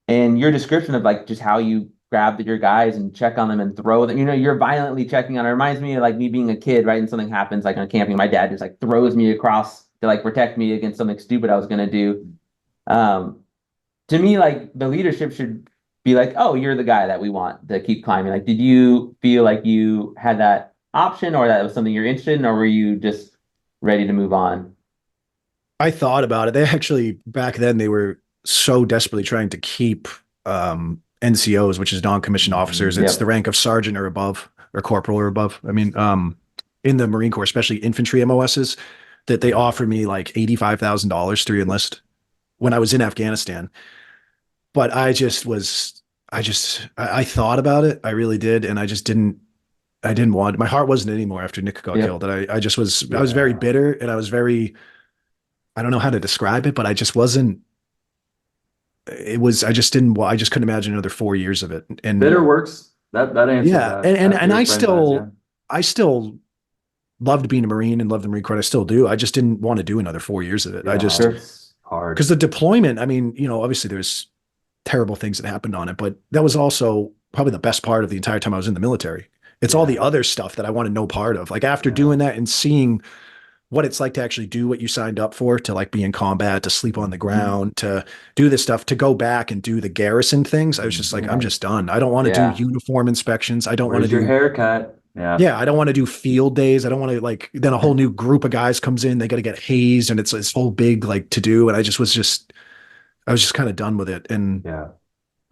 and your description of like just how you grab your guys and check on them and throw them, you're violently checking on it. It reminds me of like me being a kid, right? And something happens like on camping, my dad just like throws me across to like protect me against something stupid I was gonna do. To me, like the leadership should be like, oh, you're the guy that we want to keep climbing. Like, did you feel like you had that option, or that was something you're interested in, or were you just ready to move on? I thought about it. They actually, back then, they were so desperately trying to keep NCOs, which is non-commissioned officers. It's Yep. the rank of sergeant or above, or corporal or above. I mean, in the Marine Corps, especially infantry MOSs, that they offered me like $85,000 to enlist when I was in Afghanistan. But I thought about it. I really did. And I didn't want, my heart wasn't anymore after Nick got Yep. killed. And I was very bitter, and I was very, I don't know how to describe it, but I just wasn't, I just didn't, I just couldn't imagine another 4 years of it. And Bitter works. That answers yeah. that. And After I your still, friend dies, I still loved being a Marine and loved the Marine Corps. I still do. I just didn't want to do another 4 years of it. yeah. I just, Sure. It's hard. because the deployment, I mean, obviously there's terrible things that happened on it, but that was also probably the best part of the entire time I was in the military. It's all the other stuff that I wanted no part of. Like after doing that and seeing what it's like to actually do what you signed up for, to like be in combat, to sleep on the ground, to do this stuff, to go back and do the garrison things, I was just like, I'm just done. I don't want to Yeah. do uniform inspections. I don't want Where's to your do haircut? Yeah. Yeah, I don't want to do field days. I don't want to like, then a whole new group of guys comes in, they got to get hazed, and it's this whole big like to do. And I was just kind of done with it. And Yeah.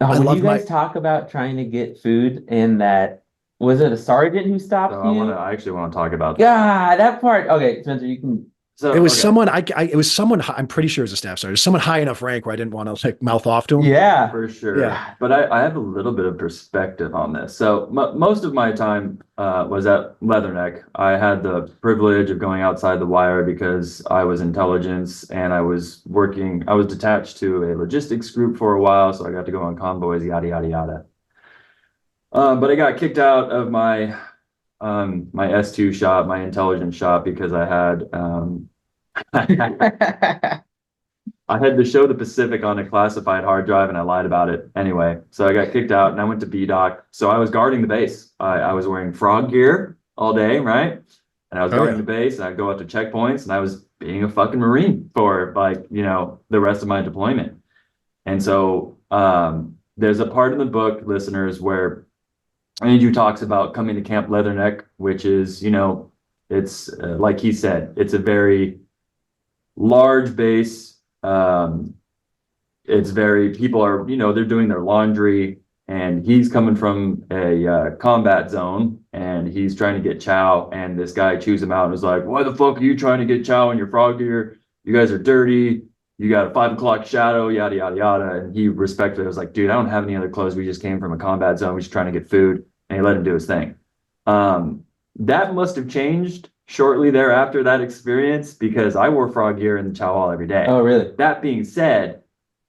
I When love you guys my, talk about trying to get food, and that, was it a sergeant who stopped So you? I actually want to talk about Yeah, that part. Okay, Spencer, you can. So it was okay. someone, it was someone, I'm pretty sure it was a staff sergeant, someone high enough rank where I didn't want to like mouth off to him. Yeah. For sure. Yeah. But I have a little bit of perspective on this. So most of my time was at Leatherneck. I had the privilege of going outside the wire because I was intelligence, and I was detached to a logistics group for a while. So I got to go on convoys, yada, yada, yada. But I got kicked out of my S2 shop, my intelligence shop, because I had I had to show the Pacific on a classified hard drive, and I lied about it anyway. So I got kicked out, and I went to BDoc. So I was guarding the base. I was wearing frog gear all day, right? And I was guarding the base, and I'd go out to checkpoints, and I was being a fucking Marine for like, the rest of my deployment. And so there's a part in the book, listeners, where Andrew talks about coming to Camp Leatherneck, which is, it's like he said, it's a very large base. It's very, people are, they're doing their laundry, and he's coming from a combat zone, and he's trying to get chow, and this guy chews him out and is like, why the fuck are you trying to get chow in your frog gear? You guys are dirty. You got a 5 o'clock shadow, yada, yada, yada. And he respectfully was like, dude, I don't have any other clothes. We just came from a combat zone. We're just trying to get food. And he let him do his thing. That must have changed shortly thereafter, that experience, because I wore frog gear in the chow hall every day. Oh, really? That being said,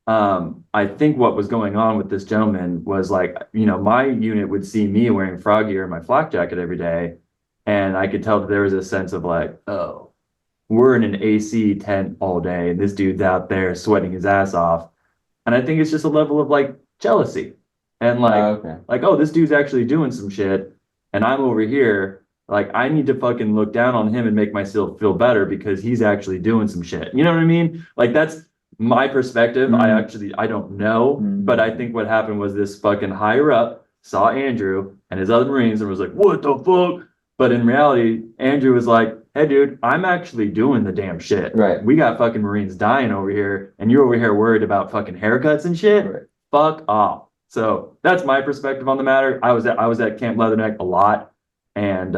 I think what was going on with this gentleman was like, my unit would see me wearing frog gear and my flak jacket every day. And I could tell that there was a sense of like, oh, we're in an AC tent all day, and this dude's out there sweating his ass off. And I think it's just a level of like jealousy. And like, oh, this dude's actually doing some shit, and I'm over here. Like, I need to fucking look down on him and make myself feel better because he's actually doing some shit. You know what I mean? Like, that's my perspective. I don't know, but I think what happened was this fucking higher up saw Andrew and his other Marines and was like, what the fuck? But in reality, Andrew was like, hey, dude, I'm actually doing the damn shit. Right. We got fucking Marines dying over here, and you're over here worried about fucking haircuts and shit. Right. Fuck off. So that's my perspective on the matter. I was at Camp Leatherneck a lot, and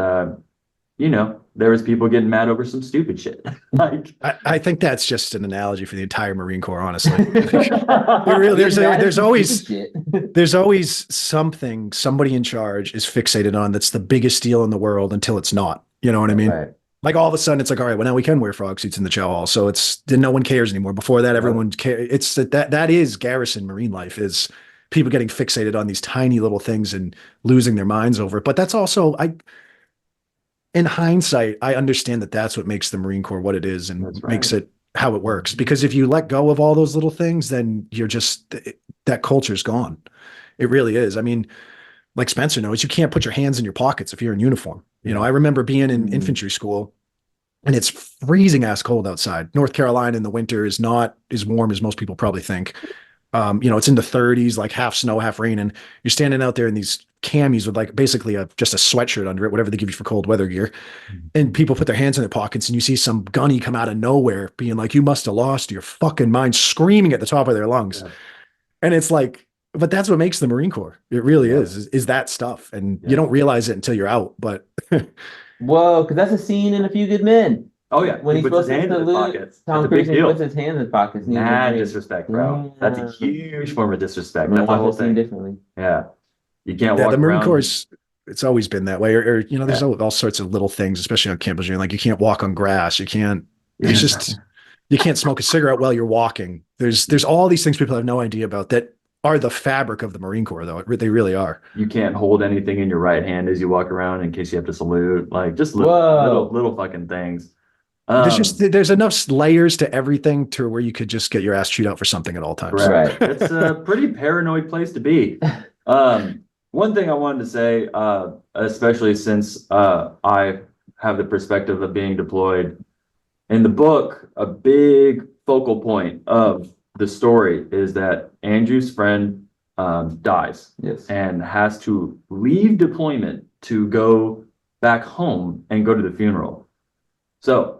there was people getting mad over some stupid shit. Like, I think that's just an analogy for the entire Marine Corps, honestly. Getting mad at There's some always stupid shit. there's always something somebody in charge is fixated on that's the biggest deal in the world until it's not. You know what I mean? Right. Like all of a sudden it's like, all right, well now we can wear frog suits in the chow hall. So it's then no one cares anymore. Before that, everyone cares. It's that is garrison Marine life, is people getting fixated on these tiny little things and losing their minds over it. But that's also, in hindsight, I understand that that's what makes the Marine Corps what it is and That's right. makes it how it works. Because if you let go of all those little things, then you're just, that culture's gone. It really is. I mean, like Spencer knows, you can't put your hands in your pockets if you're in uniform. You know, I remember being in infantry school and it's freezing ass cold outside. North Carolina in the winter is not as warm as most people probably think. You know, it's in the 30s, like half snow, half rain. And you're standing out there in these camis with like basically just a sweatshirt under it, whatever they give you for cold weather gear. And people put their hands in their pockets and you see some gunny come out of nowhere being like, you must have lost your fucking mind, screaming at the top of their lungs. Yeah. And it's like, but that's what makes the Marine Corps. It really Yeah. is that stuff. And Yeah. you don't realize it until you're out, but Whoa, because that's a scene in A Few Good Men. Oh yeah, When he he's puts his supposed to hand in his salute pockets. Tom That's a Cruise, big and he deal. puts his hands in his pockets. and he Mad agrees. disrespect, bro. That's a huge form of disrespect. I'm gonna That's the watch whole that scene thing. differently. Yeah, you can't yeah, walk the Marine around. Corps, it's always been that way. Or you know, there's Yeah. all sorts of little things, especially on campus. You're like, you can't walk on grass. You can't, it's Yeah. just, you can't smoke a cigarette while you're walking. There's all these things people have no idea about that are the fabric of the Marine Corps, though. They really are. You can't hold anything in your right hand as you walk around in case you have to salute. Like just little Whoa. little fucking things. There's enough layers to everything to where you could just get your ass chewed out for something at all times. Correct. Right. It's a pretty paranoid place to be. One thing I wanted to say, especially since I have the perspective of being deployed, in the book, a big focal point of the story is that Andrew's friend dies Yes. and has to leave deployment to go back home and go to the funeral. So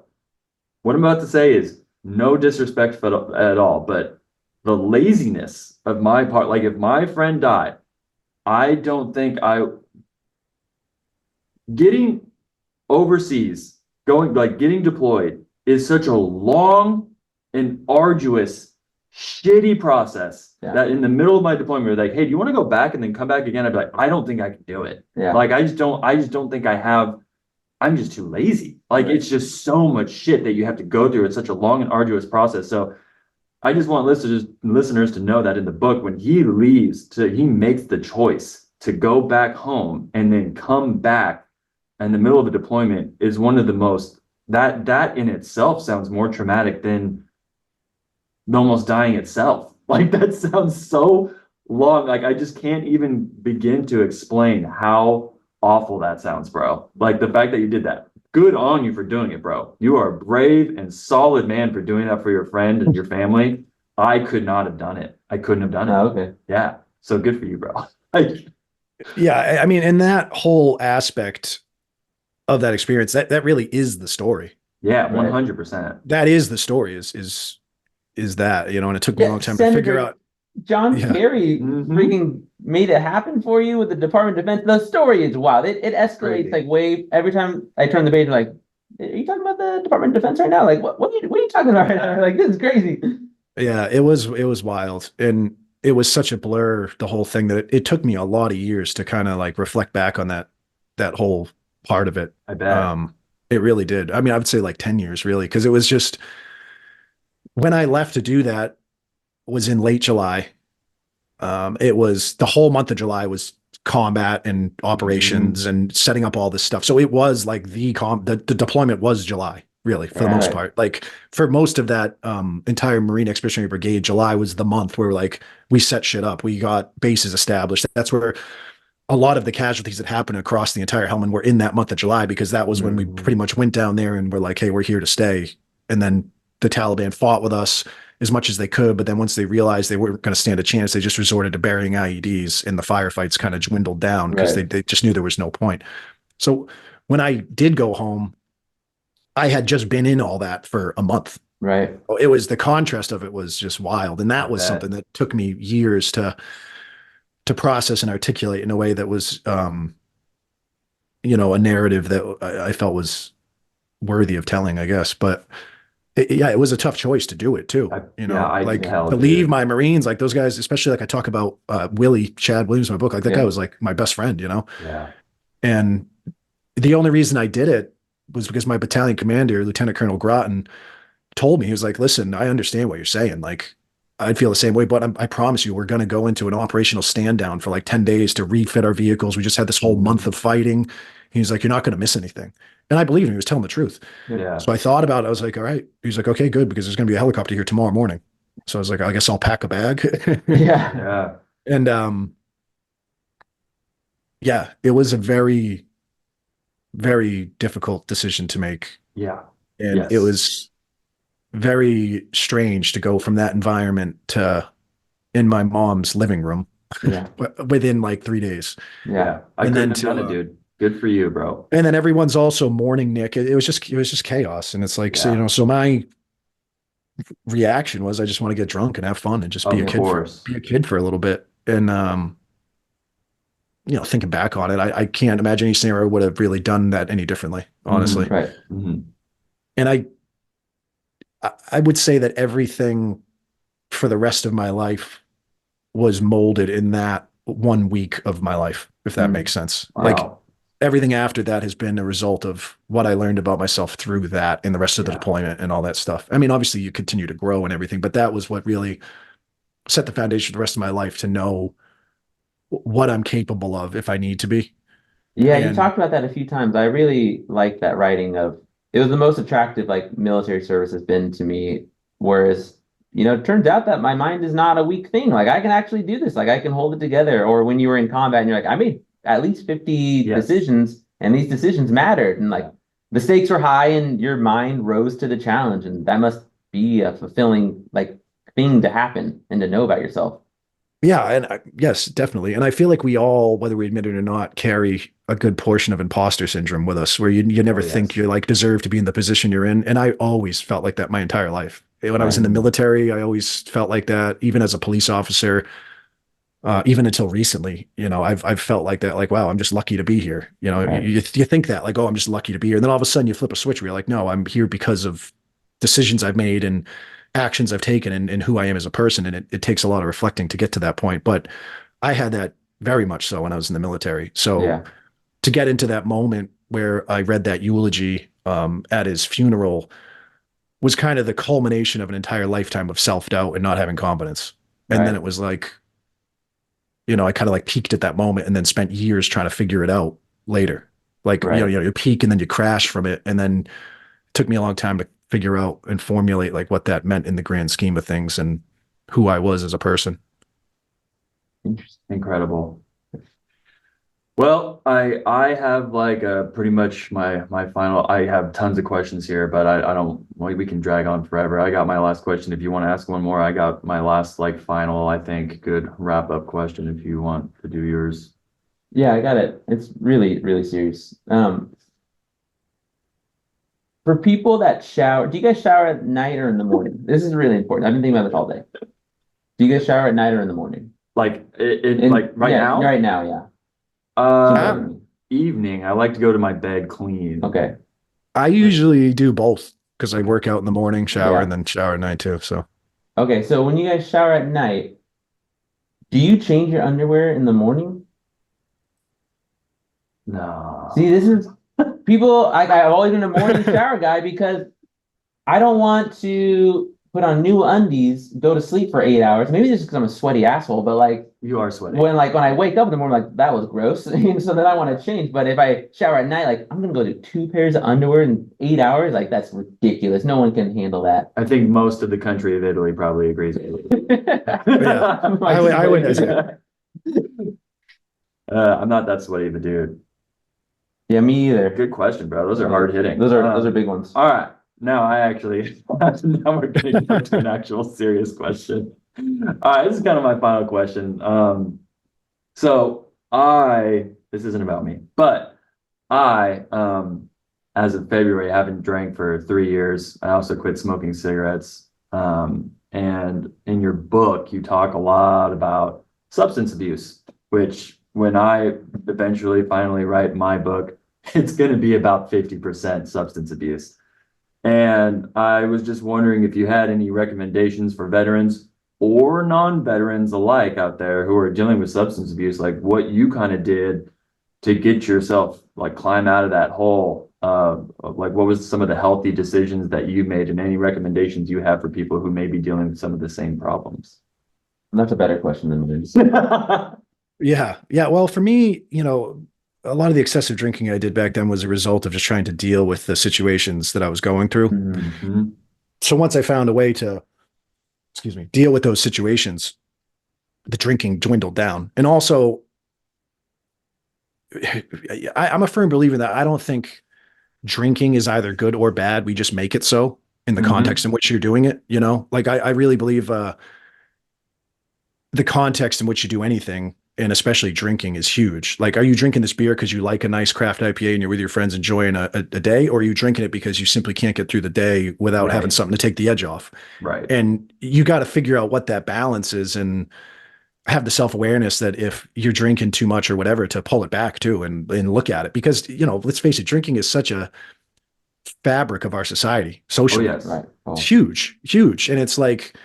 what I'm about to say is no disrespect at all, but the laziness of my part, like if my friend died, I don't think getting overseas, getting deployed is such a long and arduous, shitty process that in the middle of my deployment, they're like, hey, do you want to go back and then come back again? I'd be like, I don't think I can do it. Yeah. Like, I just don't think I'm just too lazy. Like, Right. it's just so much shit that you have to go through. It's such a long and arduous process. So I just want listeners to know that in the book, when he leaves, he makes the choice to go back home and then come back in the middle of a deployment is one of the most, that in itself sounds more traumatic than almost dying itself. Like that sounds so long. Like I just can't even begin to explain how awful that sounds, bro. Like the fact that you did that. Good on you for doing it, bro. You are a brave and solid man for doing that for your friend and your family. I could not have done it. I couldn't have done it. Oh, okay. Yeah. So good for you, bro. Like, Yeah, I mean, and that whole aspect of that experience, that really is the story. yeah, Right. 100%. That is the story. Is that, you know? And it took me a long time to figure out. John Yeah. Kerry Mhm. freaking made it happen for you with the Department of Defense. The story is wild. It escalates Crazy. like way every time I turn the page. Like, are you talking about the Department of Defense right now? Like, what are you talking about right now? Like, this is crazy. Yeah, it was wild, and it was such a blur, the whole thing, that it took me a lot of years to kind of like reflect back on that whole part of it. I bet. It really did. I mean, I would say like 10 years, really, because it was just when I left to do that was in late July. It was the whole month of July was combat and operations and setting up all this stuff. So it was like the deployment was July, really, for the most Right. part. Like for most of that entire Marine Expeditionary Brigade, July was the month where like we set shit up. We got bases established. That's where a lot of the casualties that happened across the entire Helmand were in that month of July, because that was when we pretty much went down there and we're like, hey, we're here to stay. And then the Taliban fought with us as much as they could, but then once they realized they weren't going to stand a chance, they just resorted to burying IEDs, and the firefights kind of dwindled down because Right. they just knew there was no point. So when I did go home, I had just been in all that for a month. Right. It was, the contrast of it was just wild, and that I was bet. something that took me years to process and articulate in a way that was, you know, a narrative that I felt was worthy of telling, I guess. But yeah, it was a tough choice to do it too. I Like can tell, to leave dude. my Marines, like those guys, especially like I talk about Chad Williams in my book, like that Yeah. guy was like my best friend, Yeah. And the only reason I did it was because my battalion commander, Lieutenant Colonel Groton, told me, he was like, listen, I understand what you're saying. Like, I'd feel the same way, but I promise you, we're going to go into an operational stand down for like 10 days to refit our vehicles. We just had this whole month of fighting. He's like, you're not going to miss anything. And I believe him. He was telling the truth. Yeah. So I thought about it. I was like, all right. He's like, okay, good, because there's going to be a helicopter here tomorrow morning. So I was like, I guess I'll pack a bag. Yeah. Yeah. And yeah, it was a very, very difficult decision to make. Yeah. And it was very strange to go from that environment to in my mom's living room Yeah. within like 3 days. Yeah. I And couldn't then have done it, dude. Good for you, bro. And then everyone's also mourning Nick. It was just chaos. And it's like, so, Yeah. so my reaction was I just want to get drunk and have fun and just be Of a kid course. be a kid for a little bit. And thinking back on it, I can't imagine any scenario would have really done that any differently, honestly. Right. Mhm. And I would say that everything for the rest of my life was molded in that 1 week of my life, if that makes sense. Like Wow. everything after that has been a result of what I learned about myself through that and the rest of the Yeah. deployment and all that stuff. I mean, obviously you continue to grow and everything, but that was what really set the foundation for the rest of my life to know what I'm capable of if I need to be. Yeah, you And- talked about that a few times. I really like that writing of it was the most attractive like military service has been to me. Whereas, it turns out that my mind is not a weak thing. Like I can actually do this. Like I can hold it together. Or when you were in combat and you're like, I made at least 50 Yes. decisions and these decisions mattered. And like the stakes were high and your mind rose to the challenge. And that must be a fulfilling like thing to happen and to know about yourself. Yeah, and yes, definitely. And I feel like we all, whether we admit it or not, carry a good portion of imposter syndrome with us, where you never Oh, yes. think you like deserve to be in the position you're in. And I always felt like that my entire life. When I was in the military, I always felt like that. Even as a police officer, even until recently, I've felt like that. Like, wow, I'm just lucky to be here. Right. You think that, like, oh, I'm just lucky to be here. And then all of a sudden, you flip a switch where you're like, no, I'm here because of decisions I've made and actions I've taken and who I am as a person. And it takes a lot of reflecting to get to that point. But I had that very much so when I was in the military. So Yeah. to get into that moment where I read that eulogy at his funeral was kind of the culmination of an entire lifetime of self-doubt and not having confidence. And Right. then it was like, I kind of like peaked at that moment and then spent years trying to figure it out later. Like, Right. You peak and then you crash from it. And then it took me a long time to figure out and formulate like what that meant in the grand scheme of things and who I was as a person. Incredible. Well, I have like pretty much my final. I have tons of questions here, but I don't. Well, we can drag on forever. I got my last question. If you want to ask one more, I got my last like final. I think good wrap up question. If you want to do yours. Yeah, I got it. It's really, really serious. For people that shower, do you guys shower at night or in the morning? This is really important. I've been thinking about this all day. Do you guys shower at night or in the morning? Like like right yeah, now? Right now, yeah. Evening. I like to go to my bed clean. Okay. I usually do both because I work out in the morning, shower, Yeah. and then shower at night too. So Okay, so when you guys shower at night, do you change your underwear in the morning? No. See, this is people. I've always been a morning shower guy because I don't want to put on new undies, go to sleep for 8 hours. Maybe this is because I'm a sweaty asshole, but like You are sweating. when I wake up in the morning, like that was gross. So then I want to change. But if I shower at night, like I'm gonna go to 2 pairs of underwear in 8 hours. Like that's ridiculous. No one can handle that. I think most of the country of Italy probably agrees with you. Yeah. I would- I'm not that sweaty of a dude. Yeah, me either. Good question, bro. Those are hard hitting. Those are big ones. All right. Now now we're getting into an actual serious question. All right, this is kind of my final question. So this isn't about me, but I, as of February, haven't drank for 3 years. I also quit smoking cigarettes. And in your book, you talk a lot about substance abuse, which when I eventually finally write my book, it's going to be about 50% substance abuse. And I was just wondering if you had any recommendations for veterans or non-veterans alike out there who are dealing with substance abuse, like what you kind of did to get yourself like climb out of that hole. Like what was some of the healthy decisions that you made, and any recommendations you have for people who may be dealing with some of the same problems? That's a better question than this. Yeah. Yeah. Well, for me, a lot of the excessive drinking I did back then was a result of just trying to deal with the situations that I was going through. Mm-hmm. So once I found a way to, deal with those situations, the drinking dwindled down. And also, I'm a firm believer that I don't think drinking is either good or bad. We just make it so in the Mhm. context in which you're doing it. Like I really believe the context in which you do anything, and especially drinking, is huge. Like, are you drinking this beer because you like a nice craft IPA and you're with your friends enjoying a day, or are you drinking it because you simply can't get through the day without having Right. something to take the edge off? Right. And you got to figure out what that balance is and have the self-awareness that if you're drinking too much or whatever, to pull it back too and look at it. Because, let's face it, drinking is such a fabric of our society Oh, socially. yes. Right. Oh. It's huge, huge. And it's like,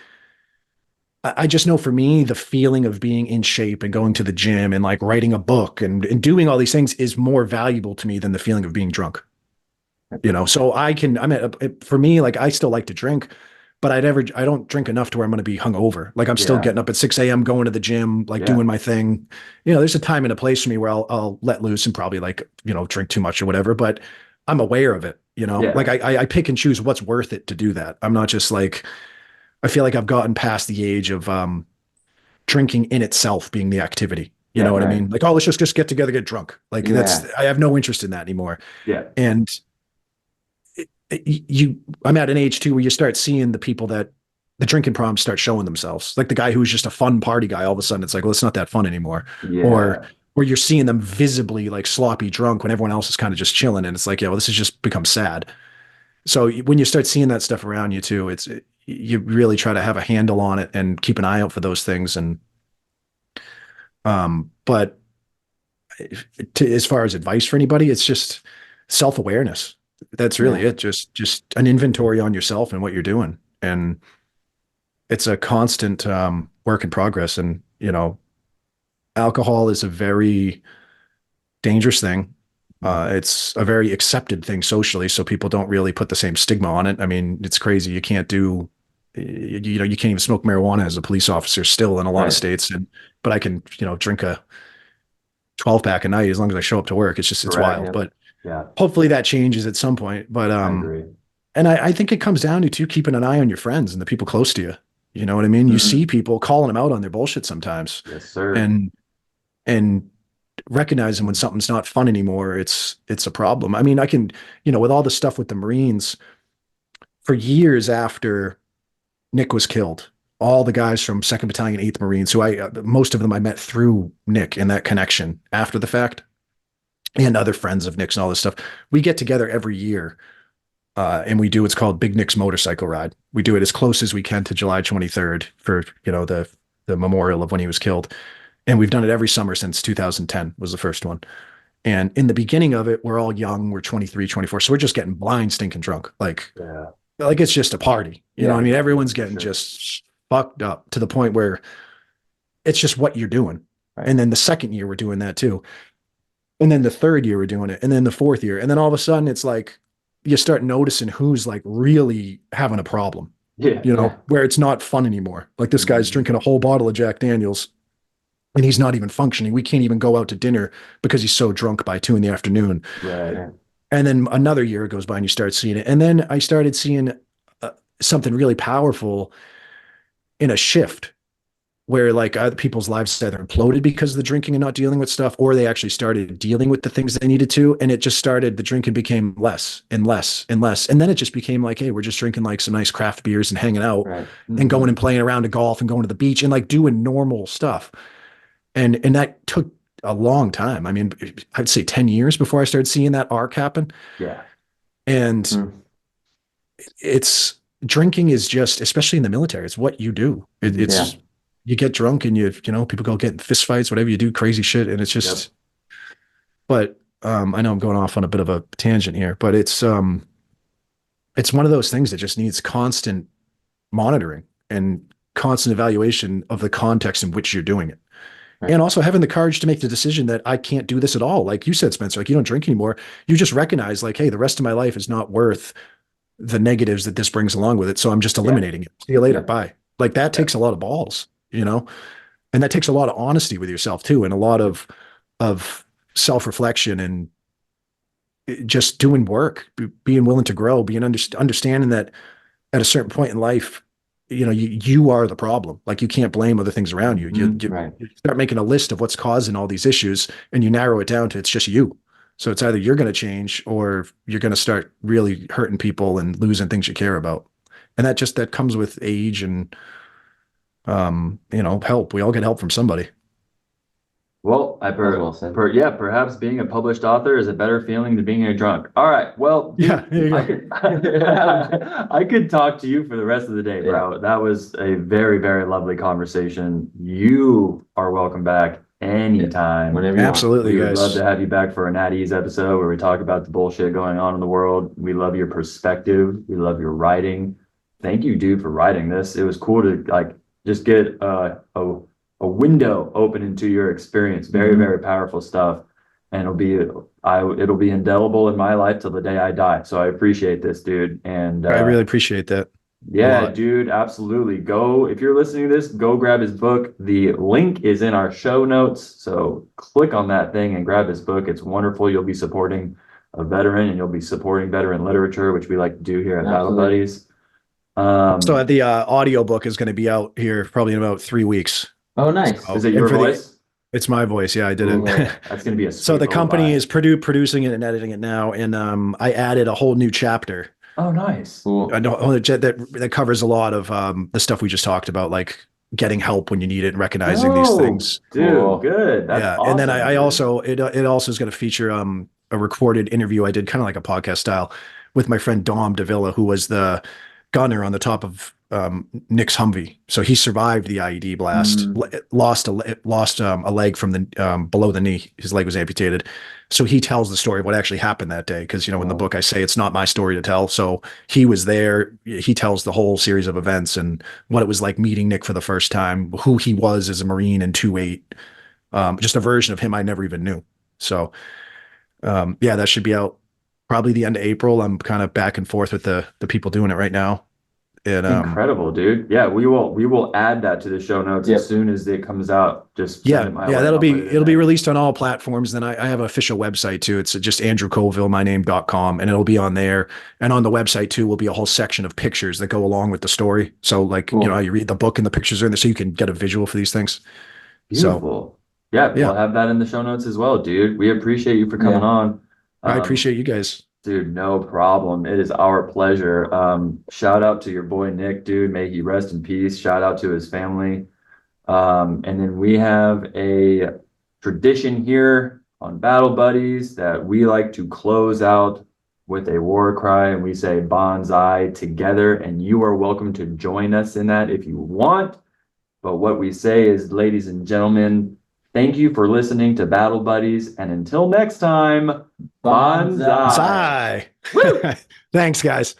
I just know for me, the feeling of being in shape and going to the gym and like writing a book and doing all these things is more valuable to me than the feeling of being drunk. So for me, like, I still like to drink, but I don't drink enough to where I'm going to be hungover. Like, I'm still Yeah. getting up at 6 a.m., going to the gym, like Yeah. doing my thing. There's a time and a place for me where I'll let loose and probably like, drink too much or whatever, but I'm aware of it, Yeah. like I pick and choose what's worth it to do that. I'm not just like, I feel like I've gotten past the age of drinking in itself being the activity. You Yeah, know what I right. mean? Like, oh, let's just get together, get drunk. Like, Yeah. I have no interest in that anymore. Yeah. And I'm at an age too where you start seeing the people that the drinking problems start showing themselves. Like the guy who's just a fun party guy, all of a sudden it's like, well, it's not that fun anymore. Yeah. Or you're seeing them visibly like sloppy drunk when everyone else is kind of just chilling, and it's like, yeah, well, this has just become sad. So when you start seeing that stuff around you too, you really try to have a handle on it and keep an eye out for those things. And but as far as advice for anybody, it's just self-awareness. That's really it. Just an inventory on yourself and what you're doing. And it's a constant work in progress. And, alcohol is a very dangerous thing. It's a very accepted thing socially, so people don't really put the same stigma on it. I mean, it's crazy. You can't you can't even smoke marijuana as a police officer still in a lot of states. But I can, drink a 12 pack a night as long as I show up to work. It's Correct. wild. Yep. But Yeah. hopefully that changes at some point. But I agree. and I think it comes down to keeping an eye on your friends and the people close to you. You know what I mean? You Mhm. see people calling them out on their bullshit sometimes, Yes, sir. and recognizing when something's not fun anymore, it's a problem. I mean, I can, with all the stuff with the Marines, for years after Nick was killed, all the guys from 2nd Battalion, 8th Marines, who most of them I met through Nick and that connection after the fact, and other friends of Nick's and all this stuff, we get together every year. And we do what's called Big Nick's Motorcycle Ride. We do it as close as we can to July 23rd for, the memorial of when he was killed. And we've done it every summer since 2010 was the first one. And in the beginning of it, we're all young. We're 23, 24. So we're just getting blind, stinking drunk. Like it's just a party. You know what I mean? Everyone's getting just fucked up to the point where it's just what you're doing. Right. And then the second year, we're doing that too. And then the third year, we're doing it. And then the fourth year. And then all of a sudden, it's like, you start noticing who's like really having a problem, Yeah. where it's not fun anymore. Like this guy's drinking a whole bottle of Jack Daniels and he's not even functioning. We can't even go out to dinner because he's so drunk by 2 p.m. Right. And then another year goes by and you start seeing it. And then I started seeing something really powerful in a shift where like other people's lives either imploded because of the drinking and not dealing with stuff, or they actually started dealing with the things they needed to. And it just started, the drinking became less and less and less. And then it just became like, hey, we're just drinking like some nice craft beers and hanging out and going and playing around to golf and going to the beach and like doing normal stuff. And that took a long time. I mean, I'd say 10 years before I started seeing that arc happen. Yeah. And it's, drinking is just, especially in the military, it's what you do. You get drunk and people go get in fist fights, whatever you do, crazy shit. And it's just, but I know I'm going off on a bit of a tangent here, but it's one of those things that just needs constant monitoring and constant evaluation of the context in which you're doing it. Right. And also having the courage to make the decision that I can't do this at all. Like you said, Spencer, like you don't drink anymore. You just recognize like, hey, the rest of my life is not worth the negatives that this brings along with it. So I'm just eliminating it. See you later. Yeah. Bye. Like that takes a lot of balls, you know, and that takes a lot of honesty with yourself too. And a lot of self-reflection and just doing work, being willing to grow, being understanding that at a certain point in life, you know, you are the problem. Like you can't blame other things around you. Right. You start making a list of what's causing all these issues and you narrow it down to it's just you. So it's either you're going to change or you're going to start really hurting people and losing things you care about. And that comes with age and, you know, help. We all get help from somebody. Well, well said. perhaps being a published author is a better feeling than being a drunk. All right. Well, dude, Yeah, there you I could talk to you for the rest of the day, bro. That was a very, very lovely conversation. You are welcome back anytime. Whenever you Absolutely, We would guys. love to have you back for an At Ease episode where we talk about the bullshit going on in the world. We love your perspective. We love your writing. Thank you, dude, for writing this. It was cool to like just get a window open into your experience. Very, very powerful stuff. And it'll be indelible in my life till the day I die. So I appreciate this, dude. And I really appreciate that. yeah, lot. dude, absolutely. Go, if you're listening to this, go grab his book. The link is in our show notes. So click on that thing and grab his book. It's wonderful. You'll be supporting a veteran and you'll be supporting veteran literature, which we like to do here at Battle Buddies. So the audio book is going to be out here probably in about 3 weeks. Oh, nice. Is it your voice? It's my voice. Yeah, I did Ooh. it. That's going to be a So sweet the little company vibe. is producing it and editing it now. And I added a whole new chapter. Oh, nice. Cool. I know that covers a lot of the stuff we just talked about, like getting help when you need it and recognizing these Oh, things. Dude, Cool. good. That's Yeah. awesome, And then I dude. also, it also is going to feature a recorded interview I did kind of like a podcast style with my friend Dom Davila, who was the gunner on the top of Nick's Humvee. So he survived the IED blast, lost a leg from the below the knee. His leg was amputated. So he tells the story of what actually happened that day. Because, you know, in the book, I say it's not my story to tell. So he was there. He tells the whole series of events and what it was like meeting Nick for the first time, who he was as a Marine in 2-8, just a version of him I never even knew. So, yeah, that should be out probably the end of April. I'm kind of back and forth with the people doing it right now. And Incredible, dude. Yeah, we will add that to the show notes as soon as it comes out. Just send it my way. that'll I'll put it in it'll be there. released on all platforms. Then I have an official website too. It's just andrewcoville.com, and it'll be on there. And on the website too will be a whole section of pictures that go along with the story. So like, Cool. you know, you read the book and the pictures are in there so you can get a visual for these things. Beautiful. Yeah, Yeah. we'll have that in the show notes as well, dude. We appreciate you for coming on. I appreciate you guys. Dude, no problem. It is our pleasure. Shout out to your boy Nick, dude. May he rest in peace. Shout out to his family. And then we have a tradition here on Battle Buddies that we like to close out with a war cry, and we say bonsai together, and you are welcome to join us in that if you want. But what we say is, ladies and gentlemen, thank you for listening to Battle Buddies, and until next time, bonsai. Bye. Thanks, guys.